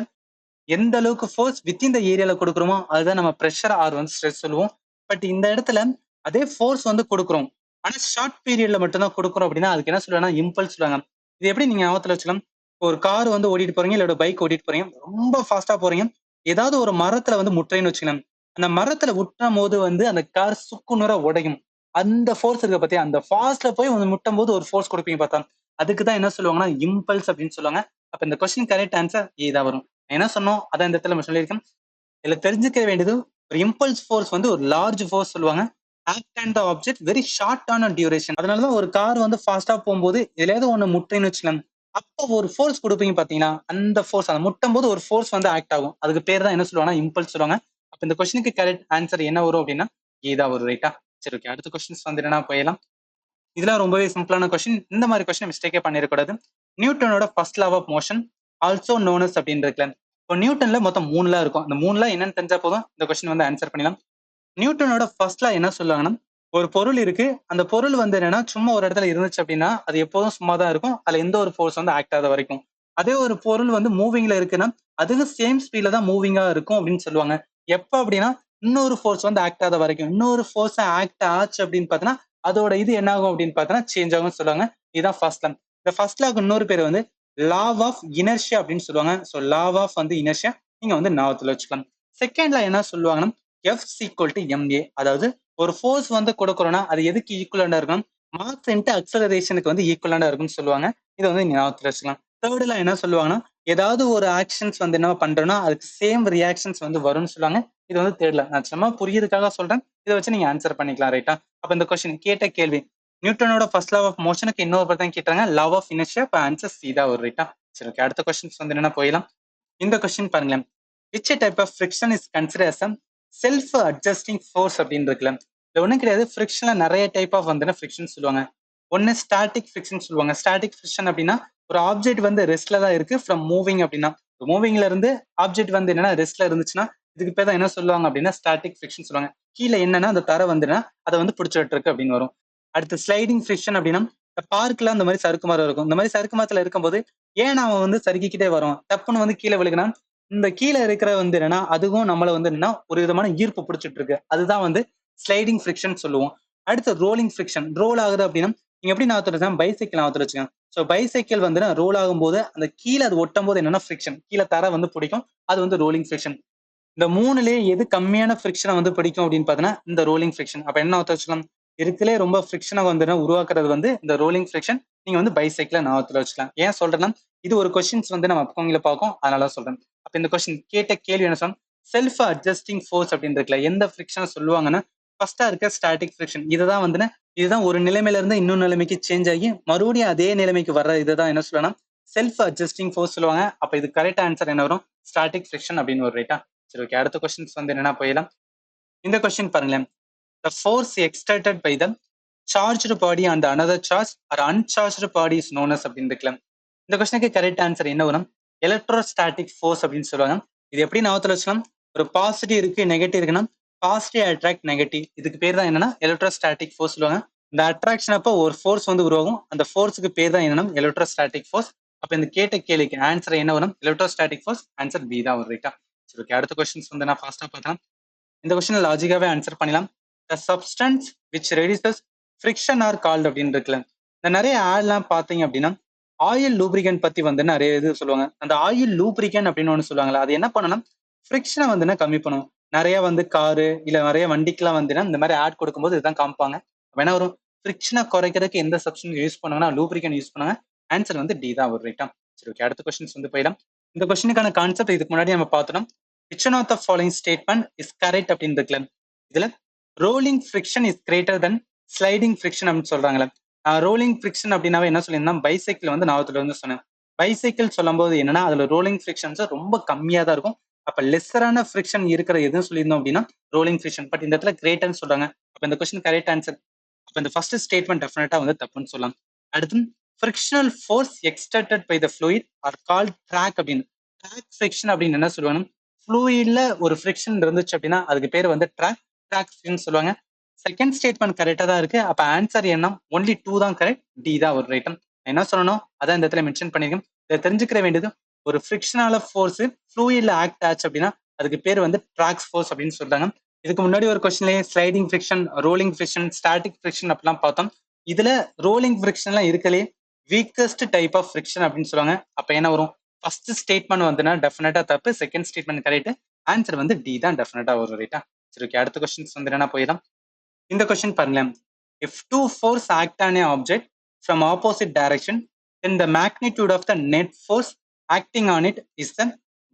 எந்த அளவுக்கு ஃபோர்ஸ் வித்தின் த ஏரியால கொடுக்குறோமோ அதுதான் நம்ம ப்ரெஷர் ஆர் வந்து ஸ்ட்ரெஸ் சொல்லுவோம். பட் இந்த இடத்துல அதே ஃபோர்ஸ் வந்து கொடுக்குறோம். ஆனா ஷார்ட் பீரியட்ல மட்டும் தான் கொடுக்குறோம் அப்படின்னா அதுக்கு என்ன சொல்லுவாங்கன்னா இம்பல்ஸ் சொல்லுவாங்க. இது எப்படி நீங்க ஞாபகத்துல வச்சுக்கலாம்? ஒரு கார் வந்து ஓட்டிட்டு போறீங்க, இல்ல பைக் ஓட்டிட்டு போறீங்க. ரொம்ப ஃபாஸ்ட்டா போறீங்க. ஏதாவது ஒரு மரத்துல வந்து முட்டுறேன்னு வச்சுக்கலாம். அந்த மரத்துல முட்டும்போது வந்து அந்த கார் சுக்குநூறா உடையும். அந்த ஃபோர்ஸ் இருக்க பாத்தியா? அந்த ஃபாஸ்ட்ல போய் முட்டும்போது ஒரு ஃபோர்ஸ் கொடுப்பீங்க பார்த்தா, அதுக்கு தான் என்ன சொல்லுவாங்கன்னா இம்பல்ஸ் அப்படின்னு சொல்லுவாங்க. அப்ப இந்த கொஸ்டின் கரெக்ட் ஆன்சர் ஏ தான் வரும். என்ன சொன்னோம்? அதான் இந்த இடத்துல நம்ம சொல்லியிருக்கோம். இதுல தெரிஞ்சுக்க வேண்டியது ஒரு இம்பல்ஸ் ஃபோர்ஸ் வந்து ஒரு லார்ஜ் ஃபோர்ஸ் சொல்லுவாங்க. Act on the object very ஷார்ட்டான டியூரேஷன். அதனாலதான் ஒரு கார் வந்து ஃபாஸ்டா போகும்போது எதுலயாவது ஒண்ணு முட்டைன்னு வச்சுக்கலாம். அப்போ ஒரு ஃபோர்ஸ் கொடுப்பீங்க பாத்தீங்கன்னா, அந்த ஃபோர்ஸ் அந்த முட்டும் போது ஒரு ஃபோர்ஸ் வந்து ஆக்ட் ஆகும். அதுக்கு பேர் தான் என்ன சொல்லுவாங்கன்னா இம்பல்ஸ் சொல்லுவாங்க. அப்ப இந்த கொஸ்டினுக்கு கரெக்ட் ஆன்சர் என்ன வரும் அப்படின்னா ஏதா வரும். ரைட்டா? சரி, ஓகே. அடுத்த கொஸ்டின்ஸ் வந்து என்னன்னா போயிடலாம். இதெல்லாம் ரொம்பவே சிம்பிளான கொஸ்டின். இந்த மாதிரி கொஸ்டின் மிஸ்டேக்கே பண்ணிடக்கூடாது. நியூட்டனோட first law of motion also known as அப்படின்னு இருக்குல்ல. இப்போ நியூட்டன்ல மொத்தம் 3 லா இருக்கும். அந்த 3 லா என்னன்னு தெரிஞ்சா போதும் இந்த கொஸ்டின் வந்து ஆன்சர் பண்ணிடலாம். நியூட்டனோட ஃபர்ஸ்ட் லா என்ன சொல்லுவாங்கன்னா, ஒரு பொருள் இருக்கு. அந்த பொருள் வந்து என்னன்னா சும்மா ஒரு இடத்துல இருந்துச்சு அப்படின்னா அது எப்போதும் சும்மா தான் இருக்கும். அதுல எந்த ஒரு ஃபோர்ஸ் வந்து ஆக்ட் ஆகாத வரைக்கும். அதே ஒரு பொருள் வந்து மூவிங்ல இருக்குன்னா அதுக்கு சேம் ஸ்பீட்ல தான் மூவிங்கா இருக்கும் அப்படின்னு சொல்லுவாங்க. எப்ப அப்படின்னா இன்னொரு ஃபோர்ஸ் வந்து ஆக்ட் ஆகாத வரைக்கும். இன்னொரு ஃபோர்ஸ் ஆக்ட் ஆச்சு அப்படின்னு பார்த்தோன்னா அதோட இது என்ன ஆகும் அப்படின்னு பார்த்தோன்னா சேஞ்ச் ஆகும்னு சொல்லுவாங்க. இதுதான் ஃபர்ஸ்ட் லா. இந்த ஃபர்ஸ்ட் லாக்கு இன்னொரு பேர் வந்து லா ஆஃப் இனர்ஷியா அப்படின்னு சொல்லுவாங்க. ஸோ லா ஆஃப் வந்து இனர்ஷியா நீங்க வந்து ஞாபகத்துல வச்சுக்கலாம். செகண்ட்ல என்ன சொல்லுவாங்கன்னா எஃப் ஈக்குவல் டு எம்ஏ. அதாவது ஒரு ஃபோர்ஸ் வந்து கொடுக்குறோம்னா அது எதுக்கு ஈக்குவலண்டா இருக்கும்? மாஸ் இன்ட்டு அக்சலரேஷனுக்கு வந்து ஈக்குவலண்டா இருக்கும்னு சொல்லுவாங்க. இதை வந்து ஞாபகத்துல வச்சுக்கலாம். தேர்ட்ல என்ன சொல்லுவாங்கன்னா ஏதாவது ஒரு ஆக்ஷன்ஸ் வந்து என்ன பண்றோம்னா அதுக்கு சேம் ரியாக்ஷன்ஸ் வந்து வரும்னு சொல்லுவாங்க. இது வந்து தேர்ட்ல. நான் சும்மா புரியுறதுக்காக சொல்றேன். இதை வச்சு நீங்க ஆன்சர் பண்ணிக்கலாம். ரைட்டா? அப்ப இந்த கொஸ்டின் கேட்ட கேள்வி நியூட்டனோட ஃபர்ஸ்ட் லா ஆஃப் மோஷனுக்கு இன்னொரு தான் கேட்டாங்க. Law of inertia. அப்ப ஆன்சர் சி தான் வரும். ரைட்டா? சரி, ஓகே. அடுத்த கொஸ்டின்ஸ் வந்து என்னன்னா போயிடலாம். இந்த கொஸ்டின் பாருங்களேன். Which type of friction is consider as self adjusting force அப்படின்னு இருக்குல்ல. இது ஒன்றும் கிடையாது. ஃபிரிக்ஷன்ல நிறைய டைப் ஆஃப் வந்து ஃபிரிக்ஷன் சொல்லுவாங்க. ஒன்னு ஸ்டாட்டிக் ஃபிரிக்ஷன் சொல்லுவாங்க. ஸ்டாட்டிக் ஃபிரிக்ஷன் அப்படின்னா ஒரு ஆப்ஜெக்ட் வந்து ரெஸ்ட்ல தான் இருக்கு ஃப்ரம் மூவிங் அப்படின்னா மூவிங்ல இருந்து ஆப்ஜெக்ட் வந்து என்னன்னா ரெஸ்ட்ல இருந்துச்சுன்னா இதுக்கு பேர் தான் என்ன சொல்லுவாங்க அப்படின்னா ஸ்டாட்டிக் ஃபிரிக்ஷன் சொல்லுவாங்க. கீழே என்னன்னா அந்த தரை வந்துன்னா அதை வந்து பிடிச்சிட்டு இருக்கு அப்படின்னு வரும். அடுத்து ஸ்லைடிங் ஃபிரிக்ஷன் அப்படின்னா இந்த பார்க்ல அந்த மாதிரி சறுக்கு மரம் இருக்கும். இந்த மாதிரி சறுக்கு மரத்துல இருக்கும்போது ஏன் அவன் வந்து சறுக்கிக்கிட்டே வரும் டப்புன்னு வந்து கீழே விழுகுனா இந்த கீழே இருக்கிற வந்து என்னன்னா அதுவும் நம்மள வந்து என்னன்னா ஒரு விதமான ஈர்ப்பு பிடிச்சிட்டு இருக்கு. அதுதான் வந்து ஸ்லைடிங் ஃபிரிக்ஷன் சொல்லுவோம். அடுத்து ரோலிங் ஃபிரிக்ஷன். ரோல் ஆகுது அப்படின்னா நீங்க எப்படி நான் பைசைக்கிள் நான் வச்சுக்கோங்க. ஸோ பைசைக்கிள் வந்து ரோல் ஆகும்போது அந்த கீழே அது ஒட்டும் போது என்னன்னா ஃபிரிக்ஷன் கீழே தர வந்து பிடிக்கும். அது வந்து ரோலிங் ஃபிரிக்ஷன். இந்த மூணுலயே எது கம்மியான ஃபிரிக்ஷனை வந்து பிடிக்கும் அப்படின்னு பார்த்தீங்கன்னா இந்த ரோலிங் ஃபிரிக்ஷன். அப்ப என்ன வச்சுக்கலாம்? இருக்குலே ரொம்ப ஃபிரிக்ஷனை வந்து உருவாக்குறது வந்து இந்த ரோலிங் ஃபிரிக்ஷன். நீங்க வந்து பைசைக்கிள ஞாபகத்துல வச்சுக்கலாம். ஏன் சொல்றேன்னா இது ஒரு கொஸ்டின்ஸ் வந்து நம்ம அப்கமிங்ல பார்க்கும். அதனால சொல்றேன். அப்ப இந்த கொஸ்டின் கேட்ட கேள்வி என்ன சொன்னா செல்ஃப் அட்ஜஸ்டிங் ஃபோர்ஸ் அப்படின்னு இருக்குல்ல. எந்த ஃபிரிக்ஷனை சொல்லுவாங்கன்னா ஃபர்ஸ்டா இருக்க ஸ்டாட்டிக் ஃபிரிக்ஷன். இதுதான் வந்து இதுதான் ஒரு நிலைமையில இருந்து இன்னொரு நிலைமைக்கு சேஞ்ச் ஆகி மறுபடியும் அதே நிலைமைக்கு வர்ற இதுதான் என்ன சொல்லலாம் செல்ஃப் அட்ஜஸ்டிங் ஃபோர்ஸ் சொல்லுவாங்க. அப்ப இது கரெக்ட் ஆன்சர் என்ன வரும்? ஸ்டாட்டிக் ஃபிரிக்ஷன் அப்படின்னு ஒரு ரைட்டா? சரி, ஓகே. அடுத்த கொஸ்டின்ஸ் வந்து என்னன்னா போயிடலாம். இந்த கொஸ்டின் பாருங்களேன். The force exerted by the charged body and another charge or uncharged body is known as அப்படின்னு இருக்கலாம். இந்த கொஸ்டினுக்கு கரெக்ட் ஆன்சர் என்ன வரும்? எலக்ட்ரோஸ்டாட்டிக் ஃபோர்ஸ் அப்படின்னு சொல்லுவாங்க. இது எப்படி ஞாபகத்துல வச்சுக்கலாம்? ஒரு பாசிட்டிவ் இருக்கு நெகட்டிவ் இருக்குன்னா பாசிட்டிவ் அட்ராக்ட் நெகட்டிவ். இதுக்கு பேர் தான் என்னன்னா எலக்ட்ரோஸ்டாட்டிக் ஃபோர்ஸ் சொல்லுவாங்க. இந்த அட்ராக்ஷன் அப்போ ஒரு ஃபோர்ஸ் வந்து உருவாகும். அந்த ஃபோர்ஸுக்கு பேர் தான் என்னன்னா எலக்ட்ரோஸ்டாட்டிக் ஃபோர்ஸ். அப்ப இந்த கேட்ட கேள்விக்கு ஆன்சர் என்ன வரும்? Electrostatic force. ஆன்சர் பி தான் வரும். ரைட்டா? சரி, ஓகே. அடுத்த கொஸ்டின்ஸ் வந்து நான் ஃபாஸ்டா பார்த்தேன். இந்த கொஸ்டின் லாஜிக்காவே ஆன்சர் பண்ணலாம். The substance which reduces friction are called அப்படின்னு இருக்குல்ல. இந்த நிறைய ஆட்லாம் பார்த்தீங்க அப்படின்னா ஆயில் லூப்ரிகன் பத்தி வந்து நிறைய இது சொல்லுவாங்க. அந்த ஆயில் லூப்ரிகன் அப்படின்னு ஒன்று சொல்லுவாங்கல்ல. அது என்ன பண்ணணும்? ஃபிரிக்ஷனை வந்து கம்மி பண்ணும். நிறைய வந்து காரு இல்ல நிறைய வண்டிக்கெல்லாம் வந்து இந்த மாதிரி ஆட் கொடுக்கும்போது இதுதான் காமிப்பாங்க. வேணா வரும் ஃபிரிக்ஷனை குறைக்கிறதுக்கு எந்த சப்ஸ்டன்ஸ் யூஸ் பண்ணுவாங்கன்னா லூப்ரிகன் யூஸ் பண்ணுவாங்க. ஆன்சர் வந்து டி தான் வரும். ரைட்டா? சரி, ஓகே. அடுத்த கொஸ்டின்ஸ் வந்து போயிடலாம். இந்த கொஸ்டினுக்கான கான்செப்ட் இதுக்கு முன்னாடி நம்ம பார்த்தோம். which one of the following statement is correct அப்படின்னு இருக்குல்ல. இதுல rolling friction is greater than sliding friction அப்படின்னு சொல்றாங்களே. ரோலிங் ஃபிரிக்ஷன் அப்படின்னாவே என்ன சொல்லியிருந்தா பைசைக்கிள் வந்து ஞாபகத்துல வந்து சொன்னேன். பைசைக்கிள் சொல்லும் போது என்னன்னா அதுல ரோலிங் ஃபிரிக்ஷன்ஸ் ரொம்ப கம்மியா தான் இருக்கும். அப்ப லெஸ்ஸரான ஃபிரிக்ஷன் இருக்கிற எதுவும் சொல்லியிருந்தோம் அப்படின்னா ரோலிங் ஃபிரிக்ஷன். பட் இந்த இடத்துல கிரேட்டர்னு சொல்றாங்க. அப்ப இந்த கொஸ்டின் கரெக்ட் ஆன்சர். அப்ப இந்த ஃபர்ஸ்ட் ஸ்டேட்மெண்ட் டெஃபினட்டா வந்து தப்புன்னு சொல்லலாம். அடுத்து frictional force exerted by the fluid are called drag அப்படின்னு. ட்ராக் ஃபிரிக்ஷன் அப்படின்னு என்ன சொல்லுவாங்க? ஃப்ளூயிட்ல ஒரு ஃபிரிக்ஷன் இருந்துச்சு அப்படின்னா அதுக்கு பேர் வந்து ட்ராக் ஃபிரிக்ஷன் சொல்லுவாங்க. செகண்ட் ஸ்டேட்மெண்ட் கரெக்டா தான் இருக்கு. அப்ப ஆன்சர் என்ன? ஒன்லி 2 தான் கரெக்ட். டி தான் ஒரு ரைட்டம். என்ன சொல்லணும் அதான் இந்த இடத்துல மென்ஷன் பண்ணிருக்கேன். இதை தெரிஞ்சுக்கிற வேண்டியது ஒரு ஃபிரிக்ஷனால ஃபோர்ஸ் ஃப்ளூயிட்ல ஆக்ட் ஆச்சு அப்படின்னா அதுக்கு பேர் வந்து ட்ராக்ஸ் ஃபோர்ஸ் அப்படின்னு சொல்றாங்க. இதுக்கு முன்னாடி ஒரு கொஸ்டின்லயே sliding friction, rolling friction, static friction அப்படிலாம் பார்த்தோம். இதுல ரோலிங் ஃபிரிக்ஷன்லாம் இருக்கலே வீக்கஸ்ட் டைப் ஆஃப் ஃபிரிக்ஷன் அப்படின்னு சொல்லுவாங்க. அப்ப என்ன வரும்? ஃபர்ஸ்ட் ஸ்டேட்மெண்ட் வந்துன்னா டெஃபினட்டா தப்பு, செகண்ட் ஸ்டேட்மெண்ட் கரெக்ட். ஆன்சர் வந்து டி தான் டெஃபினட்டா வரும். ரைட்டா? சரி, ஓகே. அடுத்த கொஸ்டின்ஸ் வந்து என்ன போயிடலாம். இந்த கொஸ்டின் பாருங்களேன். If two force act on a object from opposite direction, then the magnitude of the net force acting on it is the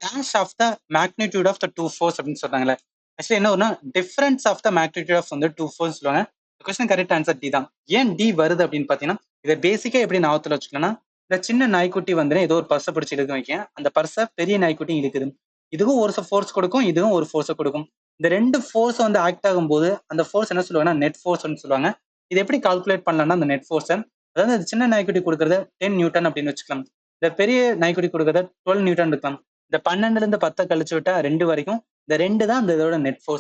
dash of the magnitude of the two force அப்படின்னு சொல்றாங்களே. Actually என்ன வரும்னா difference of the magnitude of வந்து two force சொல்லுவாங்க. Question correct answer D தான். ஏன் D வருது அப்படின்னு பாத்தீங்கன்னா, இதை பேசிக்கா எப்படி ஞாபகத்துல வச்சுக்கலாம்னா, இந்த சின்ன நாய்க்குட்டி வந்து ஏதோ ஒரு பர்ஸை பிடிச்சி இழுக்க வைக்கேன். அந்த பர்ஸை பெரிய நாய்க்குட்டி இழுக்குது. இதுவும் ஒரு ஃபோர்ஸ் கொடுக்கும், இதுவும் ஒரு ஃபோர்ஸை கொடுக்கும். இந்த ரெண்டு ஃபோர்ஸ் வந்து ஆக்ட் ஆகும்போது அந்த ஃபோர்ஸ் என்ன சொல்லுவாங்கன்னா நெட் ஃபோர்ஸ் சொல்லுவாங்க. இது எப்படி கால்குலேட் பண்ணலாம்னா அந்த நெட் ஃபோர்ஸை, அதாவது அது சின்ன நாய்க்குட்டி கொடுக்கறத 10 நியூட்டன் அப்படின்னு வச்சுக்கலாம். இந்த பெரிய நாய்க்குட்டி கொடுக்கறத 12 நியூட்டன் இருக்கலாம். இந்த 12ல இருந்து 10 கழிச்சு விட்டா 2 வரைக்கும், இந்த 2 தான் அந்த இதோட நெட் ஃபோர்ஸ்.